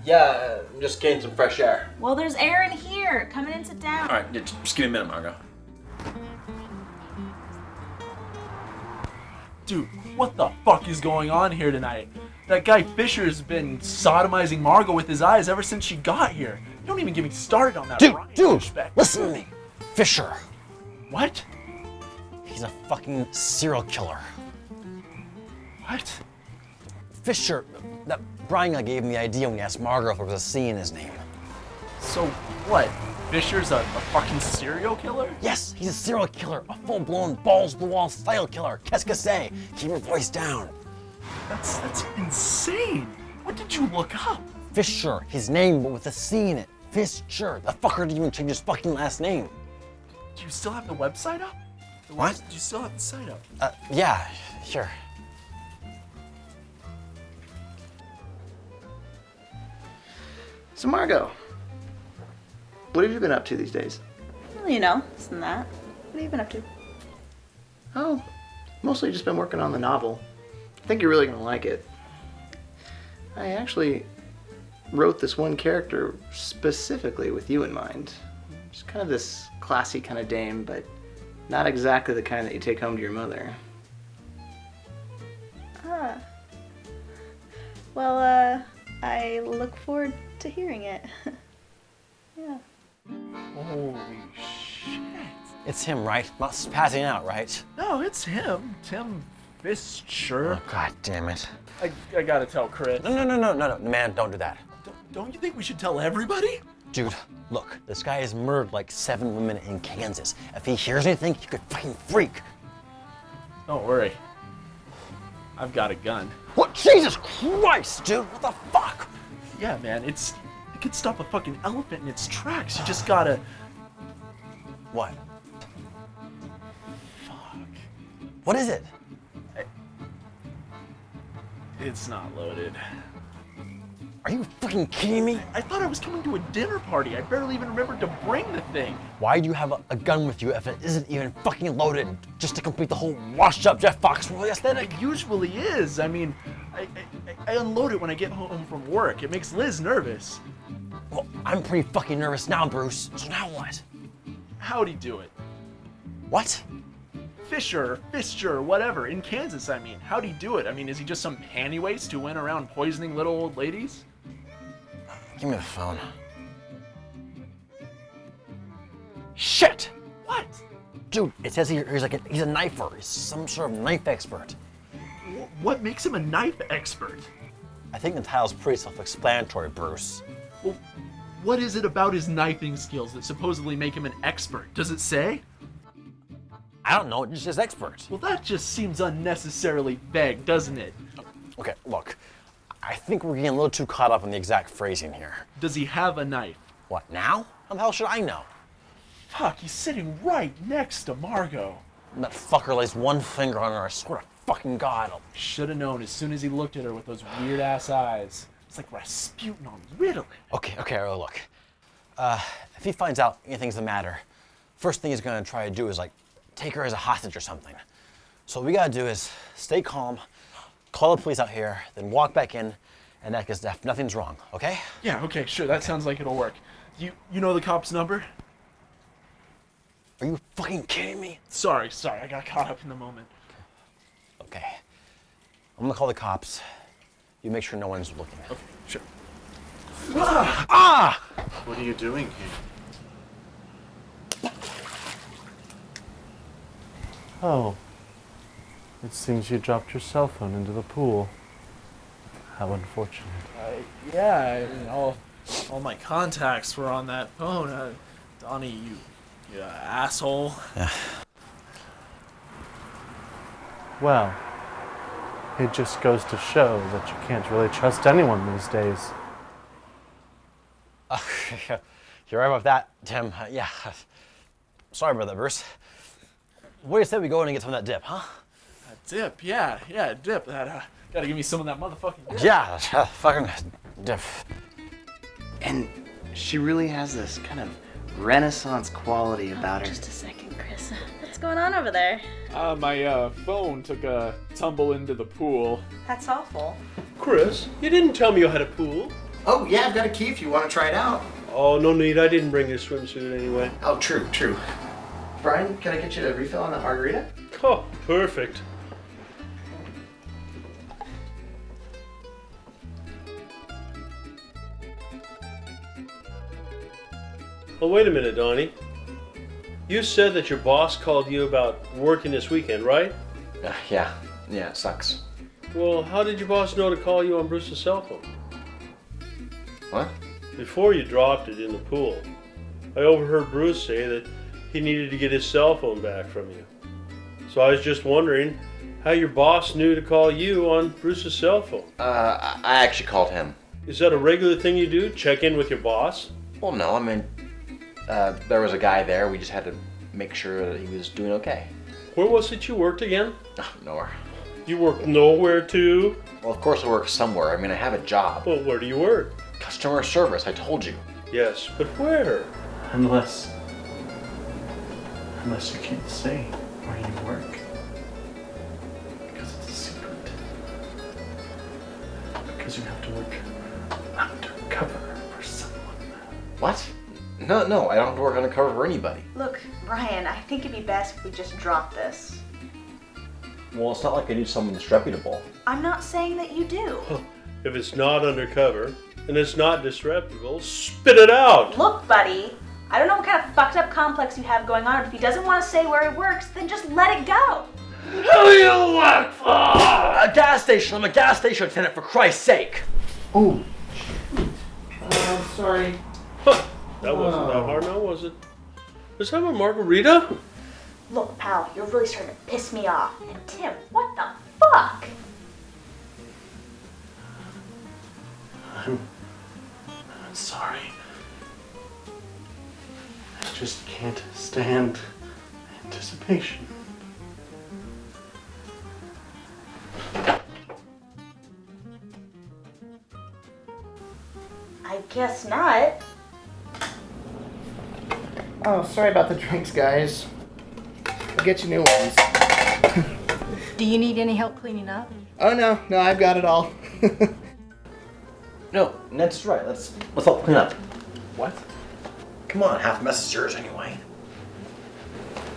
Yeah, I'm just getting some fresh air. Well, there's air in here. Come in and sit down. All right, just give me a minute, Margo. Dude, what the fuck is going on here tonight? That guy Fisher's been sodomizing Margo with his eyes ever since she got here. You don't even get me started on that. Dude, listen to me. Fisher. What? He's a fucking serial killer. What? Fisher, that Brian guy gave him the idea when he asked Margo if there was a C in his name. So what? Fisher's a fucking serial killer? Yes, he's a serial killer, a full-blown balls-to-the-wall style killer. Qu'est-ce que c'est? Keep your voice down. That's insane. What did you look up? Fisher, his name, but with a C in it. Fisher. The fucker didn't even change his fucking last name. Do you still have the website up? What? Do you still have the site up? Yeah, sure. So Margo, what have you been up to these days? Well, you know, this and that. What have you been up to? Oh, mostly just been working on the novel. I think you're really gonna like it. I actually wrote this one character specifically with you in mind. She's kind of this classy kind of dame, but not exactly the kind that you take home to your mother. Ah. Well, I look forward to hearing it. Yeah. Holy shit. It's him, right? Not passing out, right? No, it's him. Tim Fischer. Oh, God damn it. I gotta tell Chris. No, man, don't do that. Don't you think we should tell everybody? Dude, look, this guy has murdered like 7 women in Kansas. If he hears anything, he could fucking freak. Don't worry. I've got a gun. What? Jesus Christ, dude, what the fuck? Yeah, man, it could stop a fucking elephant in its tracks. You just gotta... What? What is it? It's not loaded. Are you fucking kidding me? I thought I was coming to a dinner party. I barely even remembered to bring the thing. Why do you have a gun with you if it isn't even fucking loaded? Just to complete the whole washed up Jeff Foxworthy aesthetic? It usually is. I mean, I unload it when I get home from work. It makes Liz nervous. Well, I'm pretty fucking nervous now, Bruce. So now what? How'd he do it? What? Fischer, whatever. In Kansas, I mean. How'd he do it? I mean, is he just some panty waste who went around poisoning little old ladies? Give me the phone. Shit! What? Dude, it says he's a knifer. He's some sort of knife expert. What makes him a knife expert? I think the title's pretty self-explanatory, Bruce. Well, what is it about his knifing skills that supposedly make him an expert? Does it say? I don't know, it just says expert. Well, that just seems unnecessarily vague, doesn't it? Okay, look. I think we're getting a little too caught up in the exact phrasing here. Does he have a knife? What, now? How the hell should I know? Fuck, he's sitting right next to Margo. And that fucker lays one finger on her, I swear to fucking God. Should have known as soon as he looked at her with those weird-ass eyes. It's like Rasputin on Ritalin. Okay, look. If he finds out anything's the matter, first thing he's gonna try to do is, take her as a hostage or something. So what we gotta do is stay calm, call the police out here, then walk back in, and act as if nothing's wrong, okay? Yeah, okay, sure, that sounds like it'll work. You know the cop's number? Are you fucking kidding me? Sorry, I got caught up in the moment. Okay. I'm gonna call the cops. You make sure no one's looking. Okay, sure. Ah! What are you doing here? Oh. It seems you dropped your cell phone into the pool. How unfortunate. Yeah, I mean, all my contacts were on that phone. Donny, you asshole. Yeah. Well, it just goes to show that you can't really trust anyone these days. You're right about that, Tim. Yeah. Sorry about that, Bruce. What do you say we go in and get some of that dip, huh? Dip, yeah, dip. That gotta give me some of that motherfucking dip. Yeah, fucking dip. And she really has this kind of Renaissance quality about her. Just a second, Chris. What's going on over there? My phone took a tumble into the pool. That's awful. Chris, you didn't tell me you had a pool. Oh, yeah, I've got a key if you want to try it out. Oh, no need. I didn't bring your swimsuit anyway. Oh, true. Brian, can I get you to refill on that margarita? Oh, perfect. Well, wait a minute, Donny. You said that your boss called you about working this weekend, right? Yeah, it sucks. Well, how did your boss know to call you on Bruce's cell phone? What? Before you dropped it in the pool, I overheard Bruce say that he needed to get his cell phone back from you. So I was just wondering how your boss knew to call you on Bruce's cell phone. I actually called him. Is that a regular thing you do? Check in with your boss? Well, no, I mean, there was a guy there. We just had to make sure that he was doing okay. Where was it you worked again? Nowhere. You work nowhere too? Well, of course I work somewhere. I mean, I have a job. Well, where do you work? Customer service, I told you. Yes, but where? Unless you keep saying where you work. Because it's a secret. Because you have to work undercover. What? No, I don't have to work undercover for anybody. Look, Ryan, I think it'd be best if we just drop this. Well, it's not like I do something disreputable. I'm not saying that you do. If it's not undercover and it's not disreputable, spit it out. Look, buddy, I don't know what kind of fucked up complex you have going on, but if he doesn't want to say where he works, then just let it go. Who do you work for? A gas station. I'm a gas station attendant, for Christ's sake. Oh, I'm sorry. That wasn't that hard now, was it? Is that a margarita? Look, pal, you're really starting to piss me off. And Tim, what the fuck? I'm sorry. I just can't stand anticipation. I guess not. Oh, sorry about the drinks, guys. I'll get you new ones. Do you need any help cleaning up? Oh, no, I've got it all. No, Ned's right. Let's help clean up. What? Come on, half the mess is yours anyway.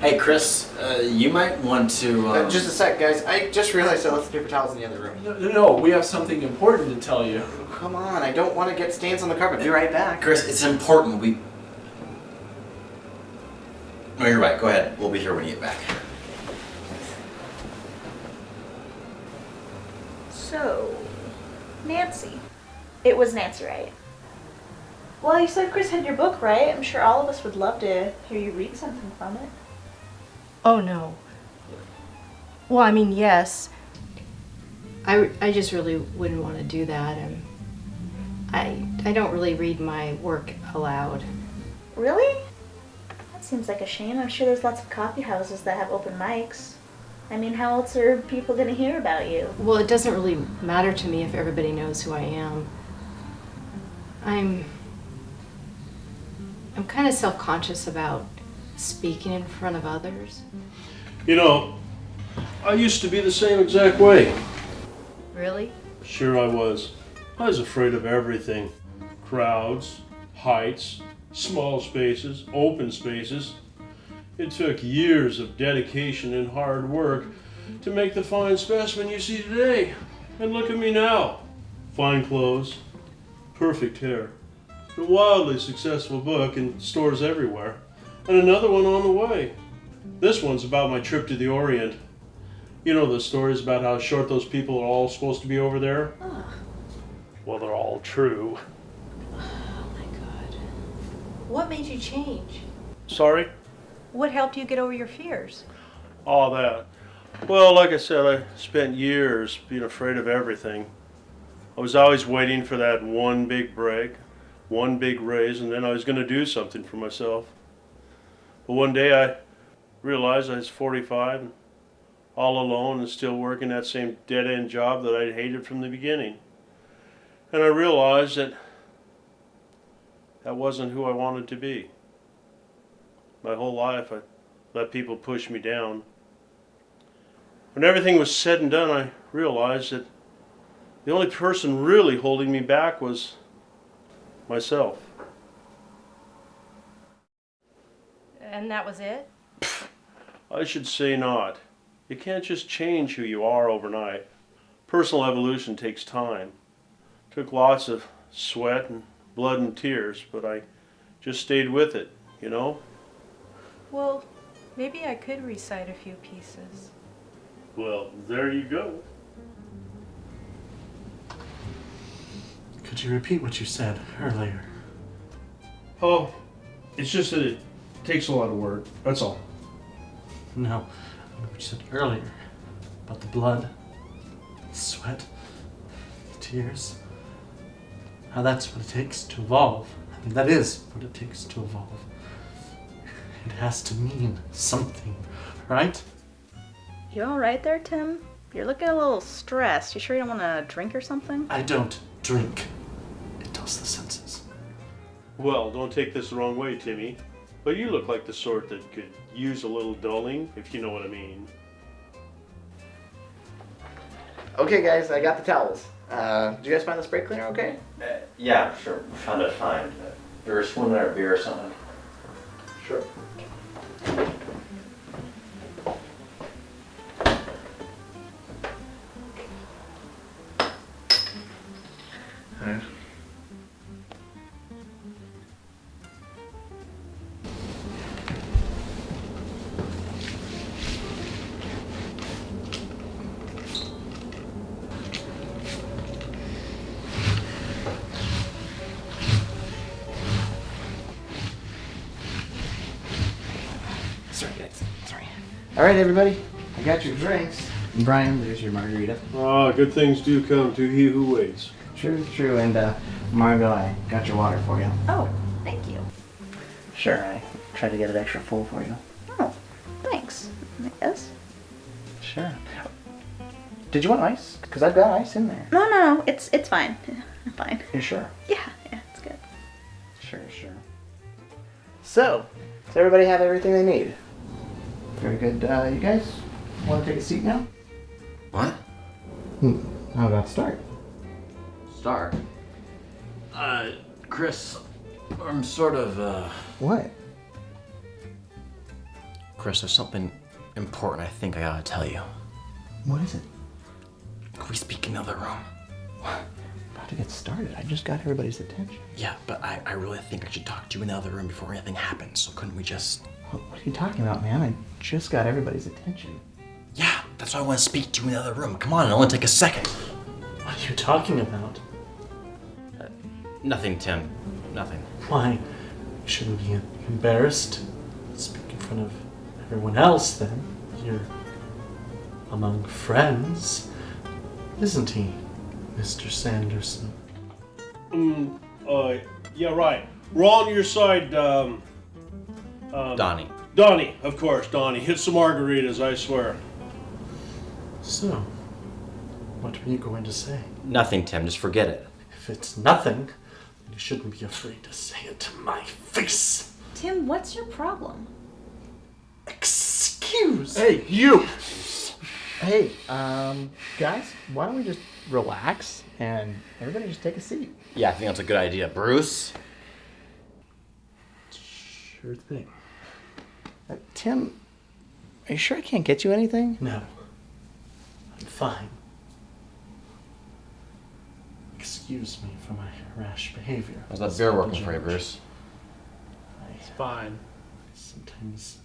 Hey, Chris, you might want to. Just a sec, guys. I just realized I left the paper towels in the other room. No, we have something important to tell you. Oh, come on, I don't want to get stains on the carpet. Be right back. Chris, it's important. No, you're right. Go ahead. We'll be here when you get back. So, Nancy. It was Nancy, right? Well, you said Chris had your book, right? I'm sure all of us would love to hear you read something from it. Oh, no. Well, I mean, yes. I just really wouldn't want to do that. And I don't really read my work aloud. Really? That seems like a shame. I'm sure there's lots of coffee houses that have open mics. I mean, how else are people going to hear about you? Well, it doesn't really matter to me if everybody knows who I am. I'm kind of self-conscious about speaking in front of others. You know, I used to be the same exact way. Really? Sure I was. I was afraid of everything. Crowds, heights, small spaces, open spaces. It took years of dedication and hard work to make the fine specimen you see today. And look at me now. Fine clothes, perfect hair, a wildly successful book in stores everywhere, and another one on the way. This one's about my trip to the Orient. You know the stories about how short those people are all supposed to be over there? Well, they're all true. Oh my God. What made you change? Sorry? What helped you get over your fears? All that. Well, like I said, I spent years being afraid of everything. I was always waiting for that one big break, one big raise, and then I was going to do something for myself. But one day I realized I was 45 and all alone and still working that same dead-end job that I'd hated from the beginning. And I realized that that wasn't who I wanted to be. My whole life I let people push me down. When everything was said and done, I realized that the only person really holding me back was myself. And that was it? I should say not. You can't just change who you are overnight. Personal evolution takes time. Took lots of sweat and blood and tears, but I just stayed with it, you know? Well, maybe I could recite a few pieces. Well, there you go. Could you repeat what you said earlier? Oh, it's just that it takes a lot of work, that's all. No, I mean what you said earlier about the blood, the sweat, the tears. How that's what it takes to evolve. I mean, that is what it takes to evolve. It has to mean something, right? You all right there, Tim? You're looking a little stressed. You sure you don't want to drink or something? I don't drink. It dulls the senses. Well, don't take this the wrong way, Timmy, but you look like the sort that could use a little dulling, if you know what I mean. Okay, guys, I got the towels. Did you guys find the spray cleaner okay? Yeah, sure. We found it fine. Or swim there a beer or something. Sure. Alright. Sorry, guys. Sorry. All right, everybody. I got your drinks. Brian, there's your margarita. Ah, good things do come to he who waits. True, true. And Margo, I got your water for you. Oh, thank you. Sure, I tried to get it extra full for you. Oh, thanks. Yes? Sure. Did you want ice? Because I've got ice in there. No, it's fine. I'm fine. You sure? Yeah, it's good. Sure. So, does everybody have everything they need? Very good. You guys want to take a seat now? What? How about start? Start? Chris, I'm sort of, What? Chris, there's something important I think I gotta tell you. What is it? Can we speak in the other room? About to get started. I just got everybody's attention. Yeah, but I really think I should talk to you in the other room before anything happens, so couldn't we just... What are you talking about, man? I just got everybody's attention. Yeah, that's why I want to speak to you in the other room. Come on, it'll only take a second. What are you talking about? Nothing, Tim. Nothing. Why? You shouldn't be embarrassed. Speak in front of everyone else, then. You're among friends, isn't he, Mr. Sanderson? Yeah, right. We're on your side, Donny. Donny, of course, Donny. Hit some margaritas, I swear. So, what were you going to say? Nothing, Tim. Just forget it. If it's nothing, then you shouldn't be afraid to say it to my face. Tim, what's your problem? Excuse. Hey, you! Hey, guys, why don't we just relax and everybody just take a seat? Yeah, I think that's a good idea. Bruce? Sure thing. Tim, are you sure I can't get you anything? No. I'm fine. Excuse me for my rash behavior. How's that beer working for you, Bruce? It's fine. Sometimes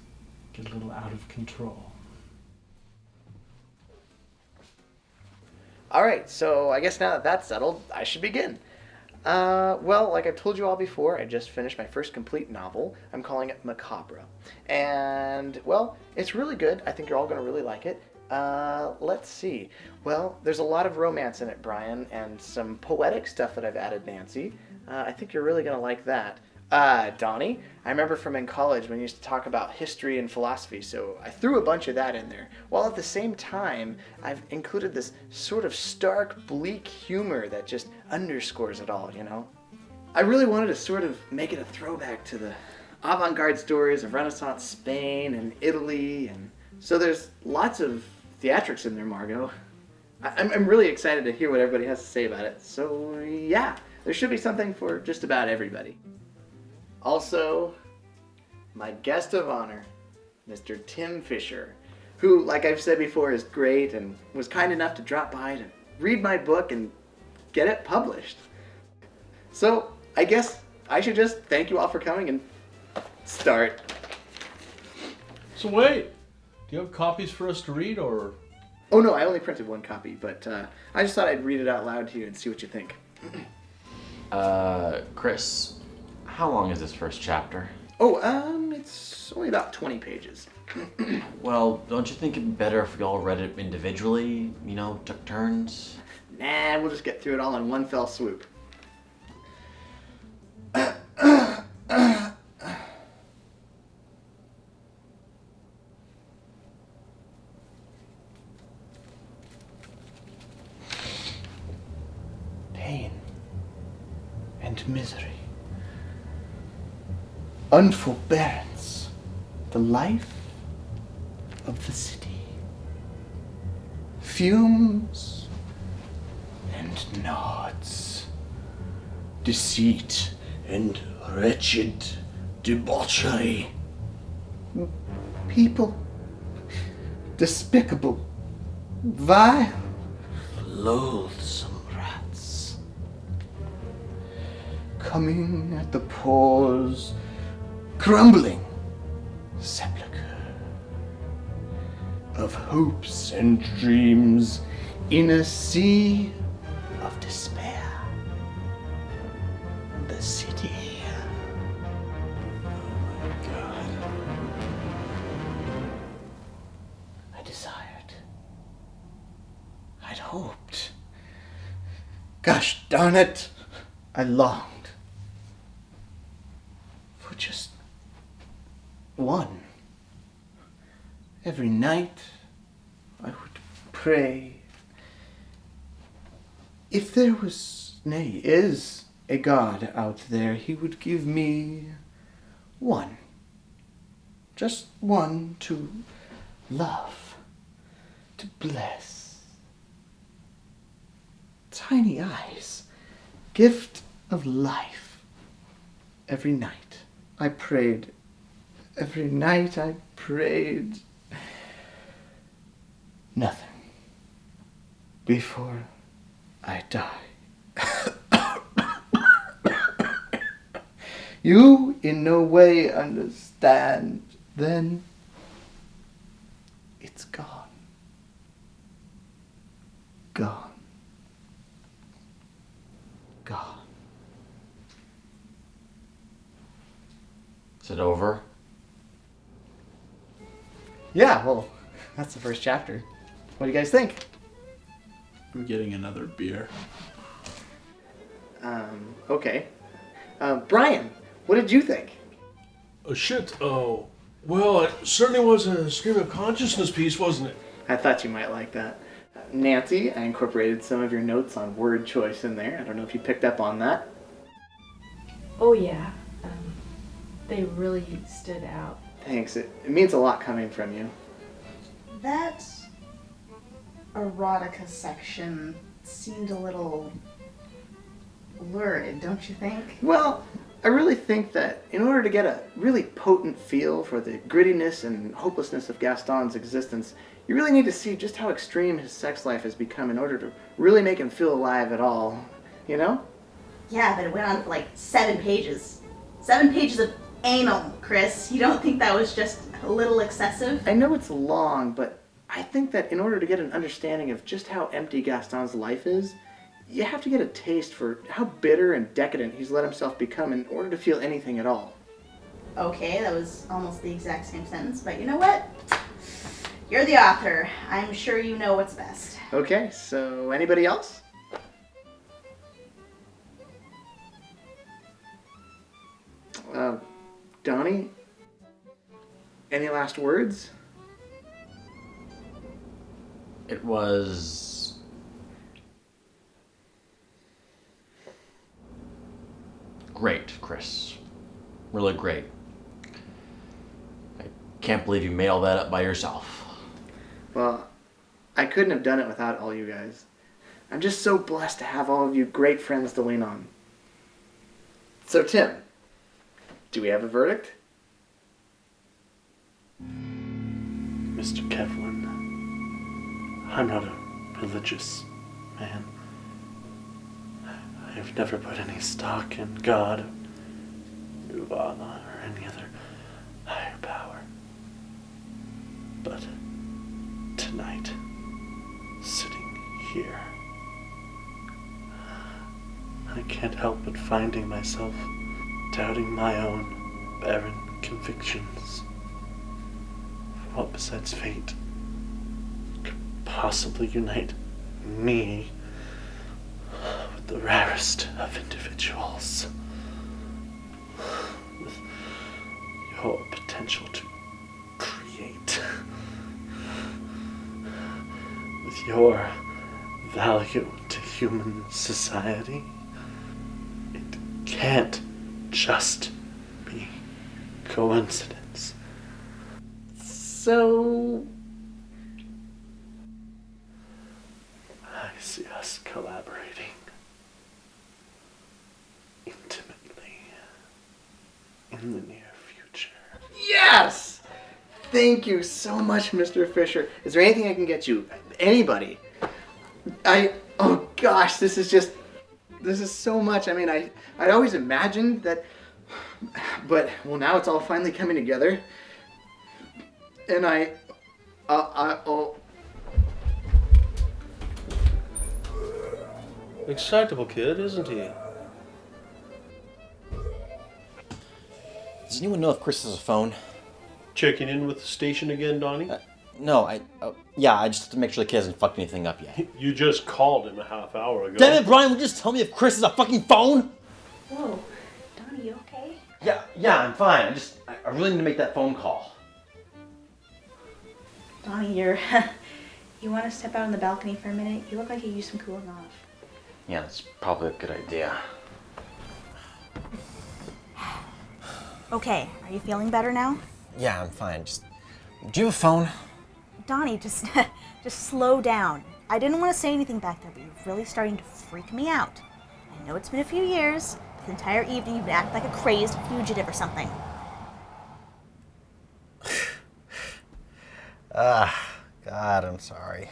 get a little out of control. All right, so I guess now that that's settled, I should begin. Well, like I've told you all before, I just finished my first complete novel. I'm calling it MACABRA. And, well, it's really good. I think you're all going to really like it. Let's see. Well, there's a lot of romance in it, Brian, and some poetic stuff that I've added, Nancy. I think you're really going to like that. Donny, I remember from in college when you used to talk about history and philosophy, so I threw a bunch of that in there. While at the same time, I've included this sort of stark, bleak humor that just underscores it all, you know? I really wanted to sort of make it a throwback to the avant-garde stories of Renaissance Spain and Italy, and so there's lots of theatrics in there, Margo. I'm really excited to hear what everybody has to say about it, so yeah, there should be something for just about everybody. Also, my guest of honor, Mr. Tim Fischer, who, like I've said before, is great and was kind enough to drop by to read my book and get it published. So, I guess I should just thank you all for coming and start. So wait, do you have copies for us to read, or? Oh no, I only printed one copy, but I just thought I'd read it out loud to you and see what you think. Chris, how long is this first chapter? Oh, it's only about 20 pages. Well, don't you think it'd be better if we all read it individually? You know, took turns? Nah, we'll just get through it all in one fell swoop. Pain and misery. Unforbearance, the life of the city. Fumes and nods, deceit and wretched debauchery. People. Despicable. Vile. Loathsome rats. Coming at the pores. Crumbling. Sepulchre. Of hopes and dreams in a sea of despair. The city. I desired. I'd hoped. Gosh darn it! I longed. For just one. Every night I would pray. If there was, nay, is a God out there, he would give me one. Just one to love, to bless. Tiny eyes, gift of life. Every night I prayed. Every night I prayed. Nothing. Before I die. You in no way understand. Then it's gone. Gone. Gone. Is it over? Yeah, well, that's the first chapter. What do you guys think? I'm getting another beer. Okay. Brian, what did you think? Oh, shit. Oh, well, it certainly was a stream of consciousness piece, wasn't it? I thought you might like that. Nancy, I incorporated some of your notes on word choice in there. I don't know if you picked up on that. Oh yeah, they really stood out. Thanks. It means a lot coming from you. That erotica section seemed a little lurid, don't you think? Well, I really think that in order to get a really potent feel for the grittiness and hopelessness of Gaston's existence, you really need to see just how extreme his sex life has become in order to really make him feel alive at all. You know? Yeah, but it went on for like 7 pages. 7 pages of anal, Chris. You don't think that was just a little excessive? I know it's long, but I think that in order to get an understanding of just how empty Gaston's life is, you have to get a taste for how bitter and decadent he's let himself become in order to feel anything at all. Okay, that was almost the exact same sentence, but you know what? You're the author. I'm sure you know what's best. Okay, so anybody else? Donny? Any last words? It was great, Chris. Really great. I can't believe you made all that up by yourself. Well, I couldn't have done it without all you guys. I'm just so blessed to have all of you great friends to lean on. So, Tim, do we have a verdict? Mr. Kevlin, I'm not a religious man. I have never put any stock in God, Nirvana, or any other higher power. But tonight, sitting here, I can't help but finding myself doubting my own barren convictions. For what besides fate could possibly unite me with the rarest of individuals, with your potential to create, with your value to human society? It can't just be coincidence. So, I see us collaborating intimately. in the near future. Yes! Thank you so much, Mr. Fisher. Is there anything I can get you? Anybody? Oh gosh, this is so much. I mean, I'd always imagined that, but, well, now it's all finally coming together. And Excitable kid, isn't he? Does anyone know if Chris has a phone? Checking in with the station again, Donny? No, I just have to make sure the kid hasn't fucked anything up yet. You just called him a half hour ago. Damn it, Brian, would you just tell me if Chris has a fucking phone? Whoa, Donny, you okay? Yeah, I'm fine. I really need to make that phone call. Donny, you want to step out on the balcony for a minute? You look like you used some cooling off. Yeah, that's probably a good idea. Okay, are you feeling better now? Yeah, I'm fine. Do you have a phone? Donny, just slow down. I didn't want to say anything back there, but you're really starting to freak me out. I know it's been a few years, but the entire evening you've been acting like a crazed fugitive or something. God, I'm sorry.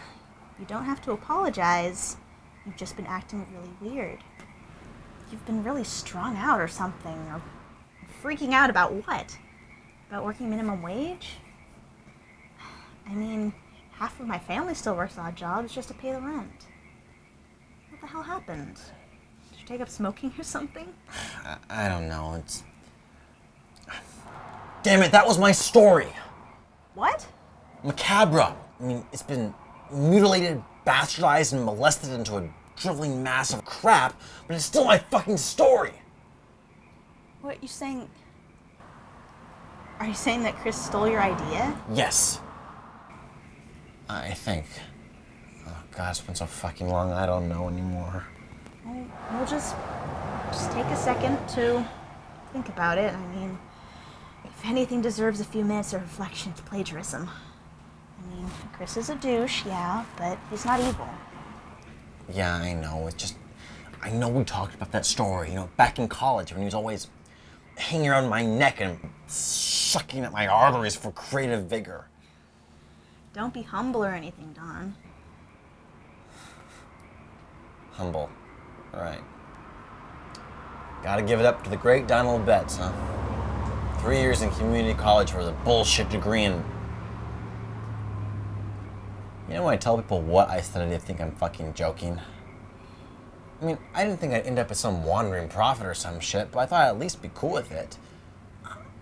You don't have to apologize. You've just been acting really weird. You've been really strung out or something, or freaking out about what? About working minimum wage? I mean, half of my family still works odd jobs just to pay the rent. What the hell happened? Did you take up smoking or something? I don't know. Damn it, that was my story. What? MACABRA. I mean, it's been mutilated, bastardized, and molested into a driveling mass of crap, but it's still my fucking story. What, you saying... Are you saying that Chris stole your idea? Yes. I think. Oh God, it's been so fucking long, I don't know anymore. We'll just take a second to think about it. I mean, if anything deserves a few minutes of reflection, it's plagiarism. I mean, Chris is a douche, yeah, but he's not evil. Yeah, I know. I know we talked about that story, back in college when he was always hanging around my neck and sucking at my arteries for creative vigor. Don't be humble or anything, Don. Humble. Right. Gotta give it up to the great Donald Betts, huh? 3 years in community college for the bullshit degree and... when I tell people what I studied, they think I'm fucking joking. I mean, I didn't think I'd end up as some wandering prophet or some shit, but I thought I'd at least be cool with it.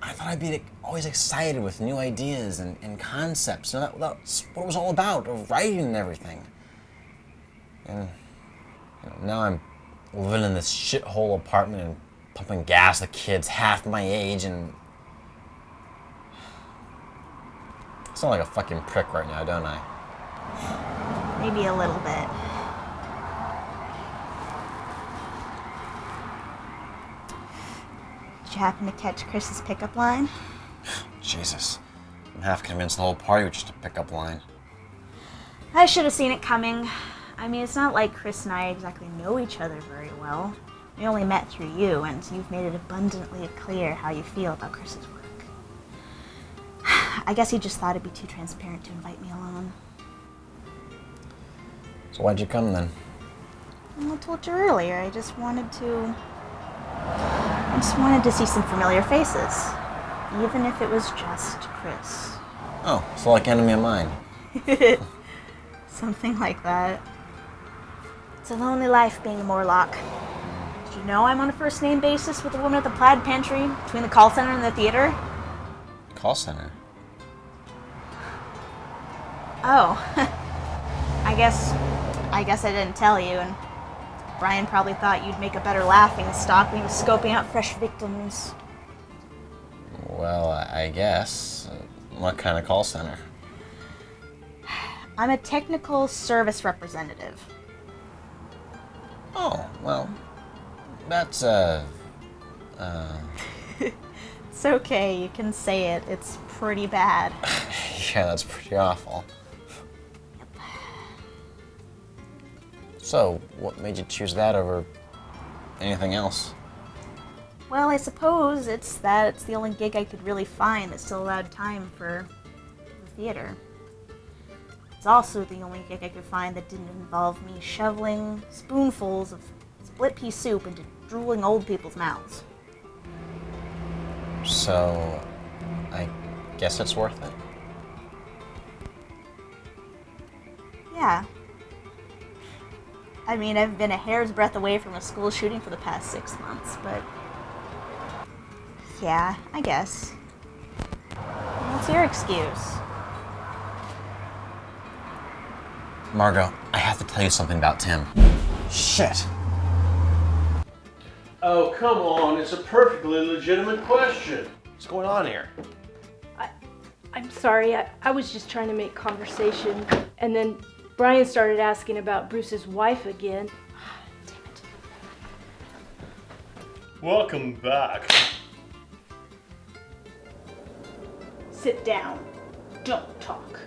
I thought I'd be always excited with new ideas and concepts. That's what it was all about, of writing and everything. And now I'm living in this shithole apartment and pumping gas to kids half my age and... I sound like a fucking prick right now, don't I? Maybe a little bit. Did you happen to catch Chris's pickup line? Jesus. I'm half convinced the whole party was just a pickup line. I should have seen it coming. I mean, it's not like Chris and I exactly know each other very well. We only met through you, and you've made it abundantly clear how you feel about Chris's work. I guess he just thought it'd be too transparent to invite me along. So why'd you come then? Well, I told you earlier, I just wanted to see some familiar faces. Even if it was just Chris. Oh, so like enemy of mine. Something like that. It's a lonely life being a Morlock. Did you know I'm on a first name basis with the woman at the plaid pantry between the call center and the theater? Call center? Oh. I guess I didn't tell you, and Brian probably thought you'd make a better laughing stock when he was scoping out fresh victims. Well, I guess. What kind of call center? I'm a technical service representative. Oh, well, that's, It's okay, you can say it. It's pretty bad. yeah, that's pretty awful. So, what made you choose that over anything else? Well, I suppose it's the only gig I could really find that still allowed time for the theater. It's also the only gig I could find that didn't involve me shoveling spoonfuls of split pea soup into drooling old people's mouths. So, I guess it's worth it. Yeah. I mean, I've been a hair's breadth away from a school shooting for the past 6 months, but... yeah, I guess. What's your excuse? Margo, I have to tell you something about Tim. Shit. Oh, come on. It's a perfectly legitimate question. What's going on here? I'm sorry, I was just trying to make conversation, and then Brian started asking about Bruce's wife again. Welcome back. Sit down. Don't talk.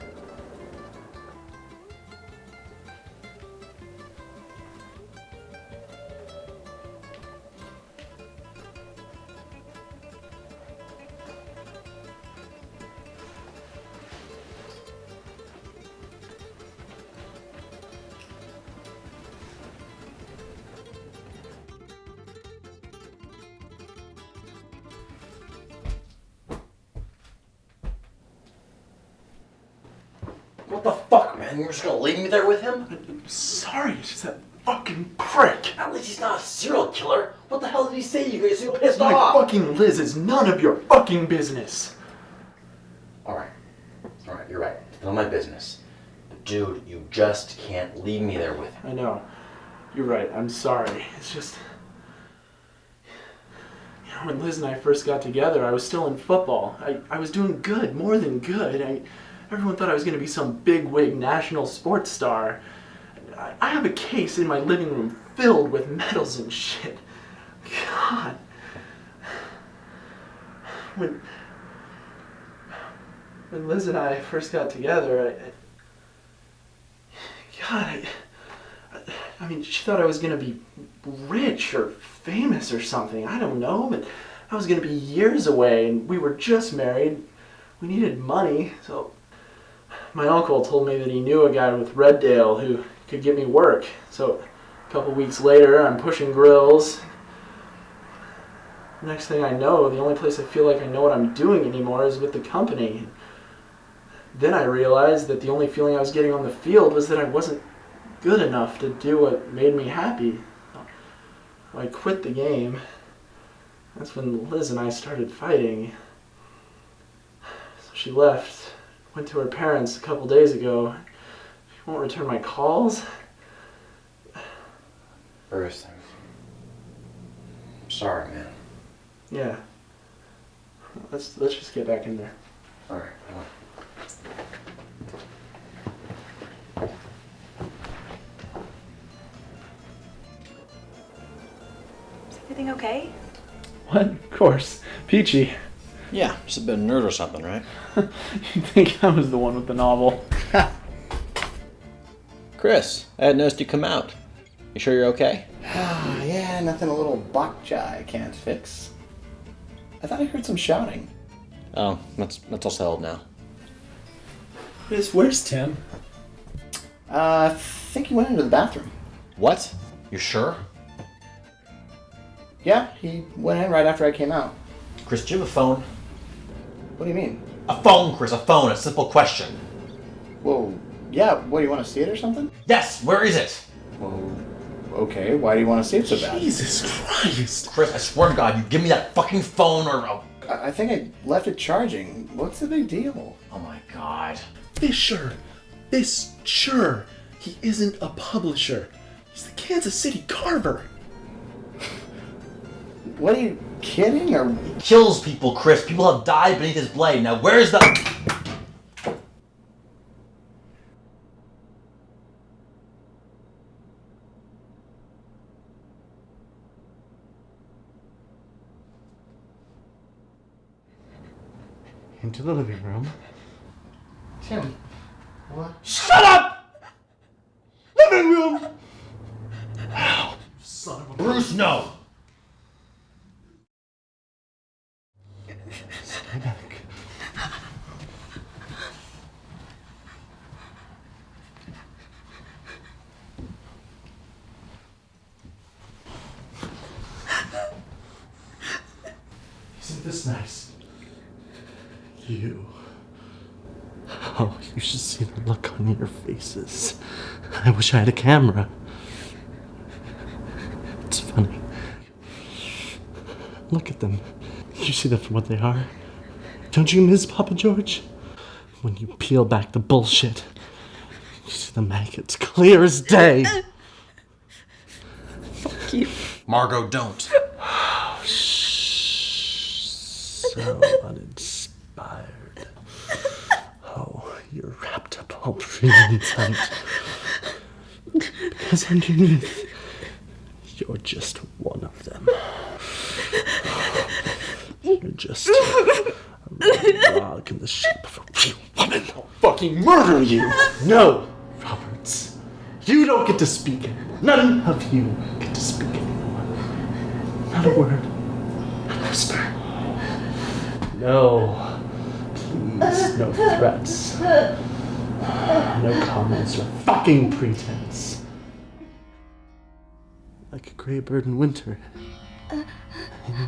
What the fuck, man? You're just gonna leave me there with him? I'm sorry, it's just that fucking prick. At least he's not a serial killer. What the hell did he say? You guys so pissed My off. fucking Liz is none of your fucking business. Alright, you're right. It's none of my business. But dude, you just can't leave me there with him. I know. You're right, I'm sorry. It's just... you know, when Liz and I first got together, I was still in football. I was doing good, more than good. Everyone thought I was going to be some big-wig national sports star. I have a case in my living room filled with medals and shit. God. When Liz and I first got together, I mean, she thought I was going to be rich or famous or something. I don't know, but I was going to be years away, and we were just married. We needed money, so my uncle told me that he knew a guy with Reddale who could get me work. So a couple weeks later, I'm pushing grills. Next thing I know, the only place I feel like I know what I'm doing anymore is with the company. Then I realized that the only feeling I was getting on the field was that I wasn't good enough to do what made me happy. So I quit the game. That's when Liz and I started fighting. So she left, went to her parents a couple days ago. She won't return my calls. Bruce, I'm sorry, man. Yeah. Let's just get back in there. Alright, come on. Is everything okay? What? Of course. Peachy. Yeah, just a bit of nerd or something, right? You'd think I was the one with the novel. Chris, I had noticed you come out. You sure you're okay? Yeah, nothing a little bokcha I can't fix. I thought I heard some shouting. Oh, that's all settled now. Chris, where's Tim? I think he went into the bathroom. What? You sure? Yeah, he went in right after I came out. Chris, do you have a phone? What do you mean? A phone, Chris, a phone. A simple question. Well, yeah, what, do you want to see it or something? Yes, where is it? Well, okay, why do you want to see it so bad? Jesus Christ. Chris, I swear to God, you give me that fucking phone or I'll... I think I left it charging. What's the big deal? Oh my God. Fischer. He isn't a publisher. He's the Kansas City Carver. What, are you kidding, or...? He kills people, Chris. People have died beneath his blade. Now where's the... Into the living room. Tim, what? Shut up! Living room! Son of a... Bruce, no! nice. You. Oh, you should see the look on your faces. I wish I had a camera. It's funny. Look at them. You see them for what they are. Don't you miss Papageorge? When you peel back the bullshit, you see the maggots clear as day. Fuck you. Margo, don't. So uninspired. Oh, you're wrapped up all pretty and tight. Because underneath, you're just one of them. You're just a log in the shape of a real woman. I'll fucking murder you! No, Roberts. You don't get to speak anymore. None of you get to speak anymore. Not a word. Not a whisper. No. Please, no threats. No comments or fucking pretense. Like a gray bird in winter. And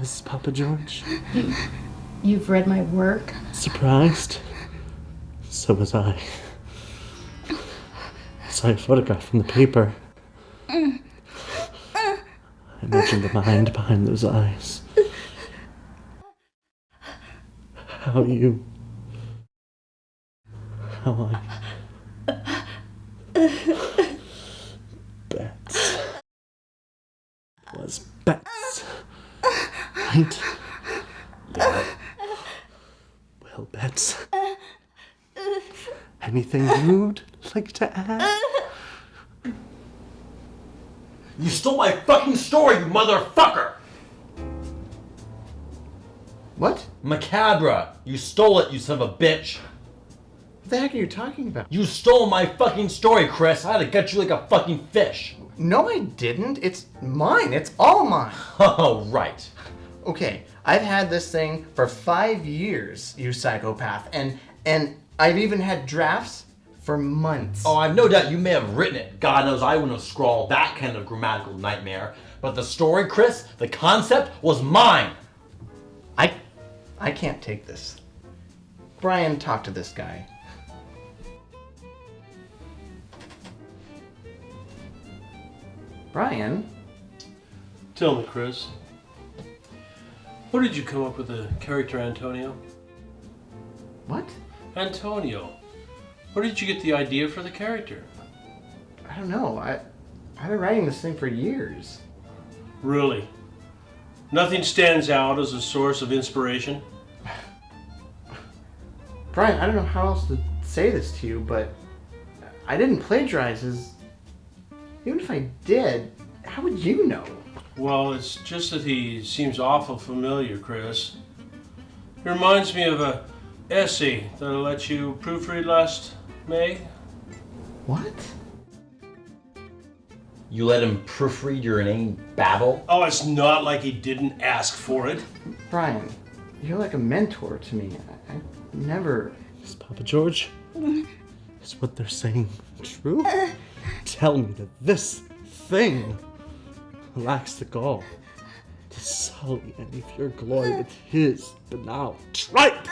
Mrs. Papageorge? You've read my work? Surprised? So was I. I saw a photograph from the paper. I imagined the mind behind those eyes. How you... How I... Bets. Was bets. Right? Yeah. Well, Bets. Anything you'd like to add? You stole my fucking story, you motherfucker! What? MACABRA! You stole it, you son of a bitch! What the heck are you talking about? You stole my fucking story, Chris! I had to gut you like a fucking fish! No, I didn't. It's mine. It's all mine. Oh, right. Okay, I've had this thing for 5 years, you psychopath, and I've even had drafts for months. Oh, I've no doubt you may have written it. God knows I wouldn't have scrawled that kind of grammatical nightmare. But the story, Chris, the concept, was mine! I can't take this. Brian, talk to this guy. Brian? Tell me, Chris. Where did you come up with the character Antonio? What? Antonio. Where did you get the idea for the character? I don't know. I've been writing this thing for years. Really? Nothing stands out as a source of inspiration? Brian, I don't know how else to say this to you, but I didn't plagiarize his... Even if I did, how would you know? Well, it's just that he seems awful familiar, Chris. He reminds me of a essay that I let you proofread last May. What? You let him proofread your inane babble? Oh, it's not like he didn't ask for it. Brian, you're like a mentor to me. I never... Is Papageorge? Is what they're saying true? Tell me that this thing lacks the gall to sully any of your glory with his banal tripe.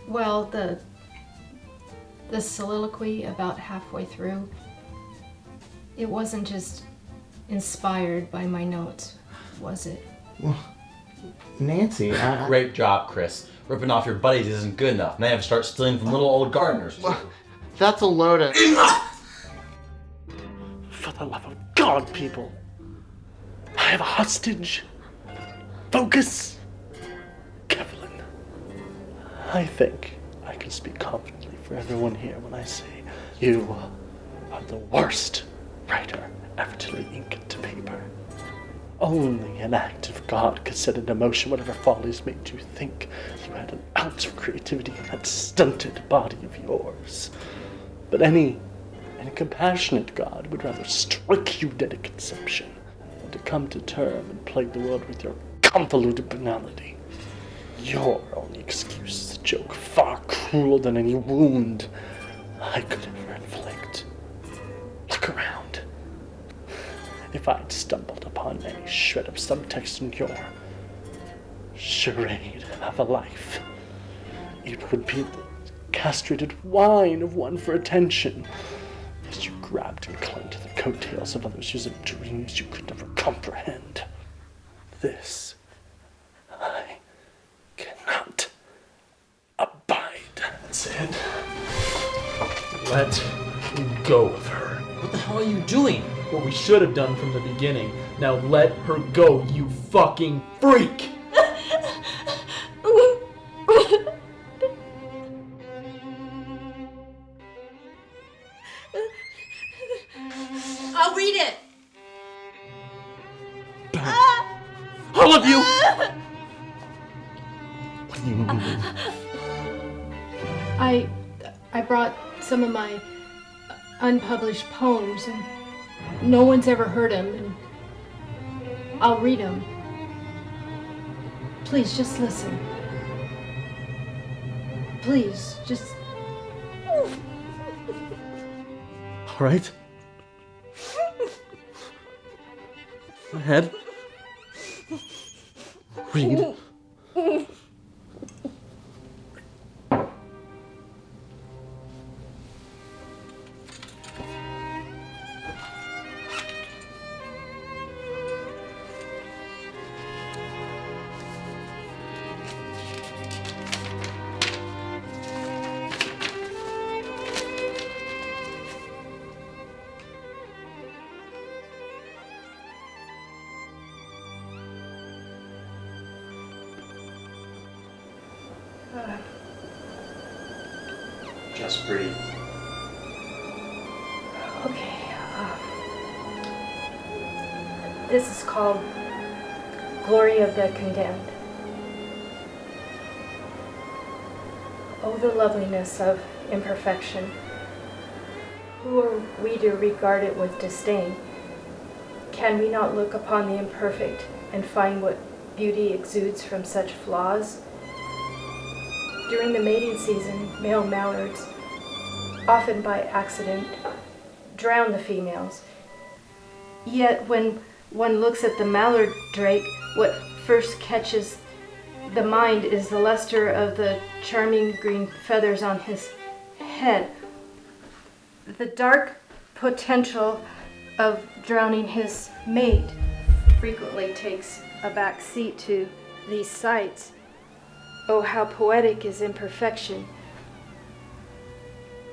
Well, the soliloquy about halfway through, it wasn't just inspired by my notes, was it? Well, Nancy, Great job, Chris. Ripping off your buddies isn't good enough. Now you have to start stealing from little old gardeners. Well, that's a load of... For the love of God, people. I have a hostage. Focus. Kevlin. I think I can speak confidently for everyone here when I say you are the worst writer ever to lay ink to paper. Only an act of God could set into motion whatever follies made you think you had an ounce of creativity in that stunted body of yours. But any compassionate God would rather strike you dead at conception than to come to term and plague the world with your convoluted banality. Your only excuse is a joke far crueler than any wound I could ever inflict. Look around. if I'd stumbled upon any shred of subtext in your charade of a life, it would be the castrated whine of one for attention, as you grabbed and clung to the coattails of others whose dreams you could never comprehend. This I cannot abide. That's it. Let go of her. What the hell are you doing? What we should have done from the beginning. Now let her go, you fucking freak! I'll read it. All of you! What do you mean? I brought some of my unpublished poems, and no one's ever heard them, and I'll read them. Please, just listen. Please, just... All right. Go ahead. Read. Just breathe. Okay. This is called Glory of the Condemned. Oh, the loveliness of imperfection. Who are we to regard it with disdain? Can we not look upon the imperfect and find what beauty exudes from such flaws? During the mating season, male mallards, often by accident, drown the females. Yet when one looks at the mallard drake, what first catches the mind is the luster of the charming green feathers on his head. The dark potential of drowning his mate frequently takes a back seat to these sights. Oh, how poetic is imperfection.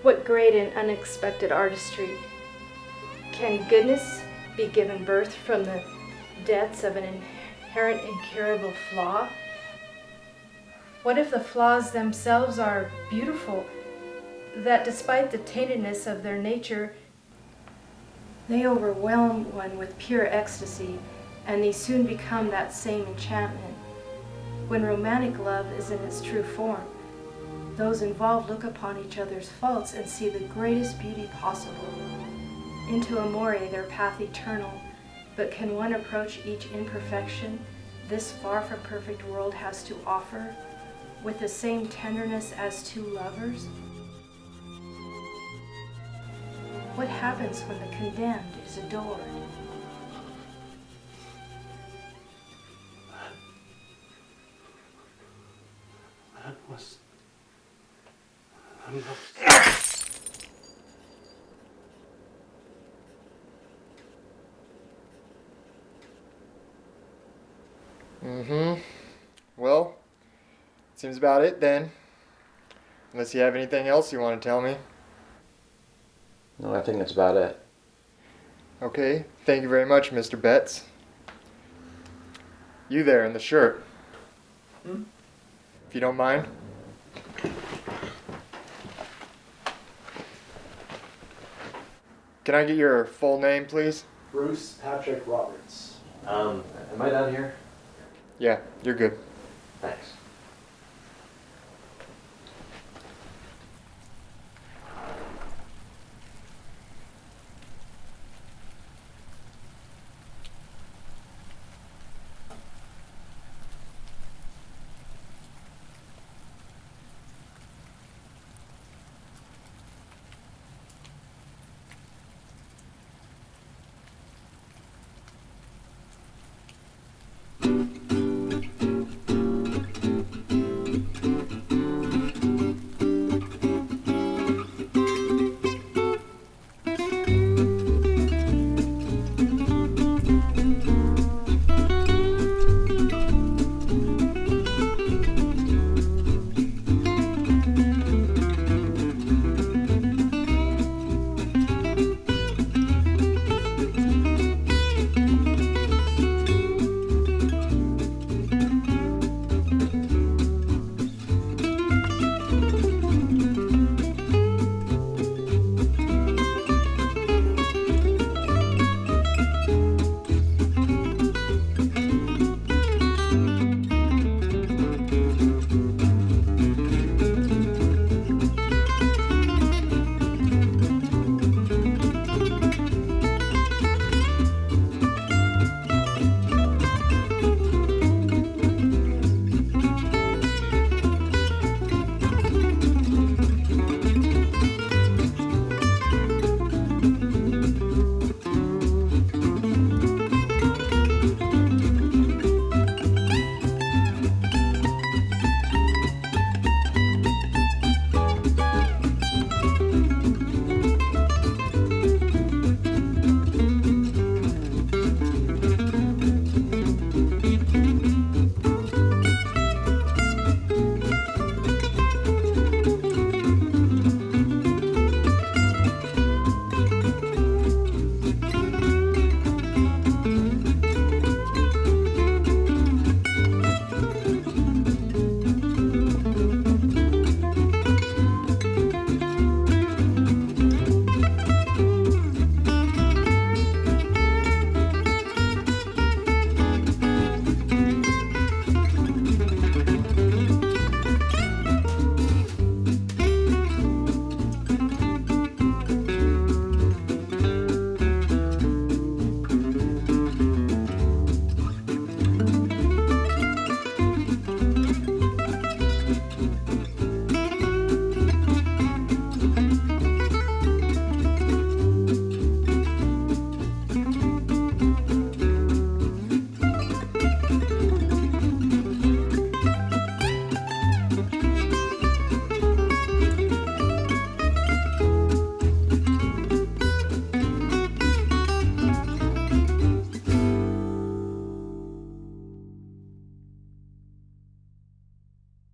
What great and unexpected artistry. Can goodness be given birth from the depths of an inherent incurable flaw? What if the flaws themselves are beautiful, that despite the taintedness of their nature, they overwhelm one with pure ecstasy, and they soon become that same enchantment? When romantic love is in its true form, those involved look upon each other's faults and see the greatest beauty possible. Into amore their path eternal, but can one approach each imperfection this far from perfect world has to offer with the same tenderness as two lovers? What happens when the condemned is adored? That was... Well, seems about it then. Unless you have anything else you want to tell me. No, I think that's about it. Okay, thank you very much, Mr. Betts. You there in the shirt. If you don't mind. Can I get your full name, please? Bruce Patrick Roberts. Am I down here? Yeah, you're good.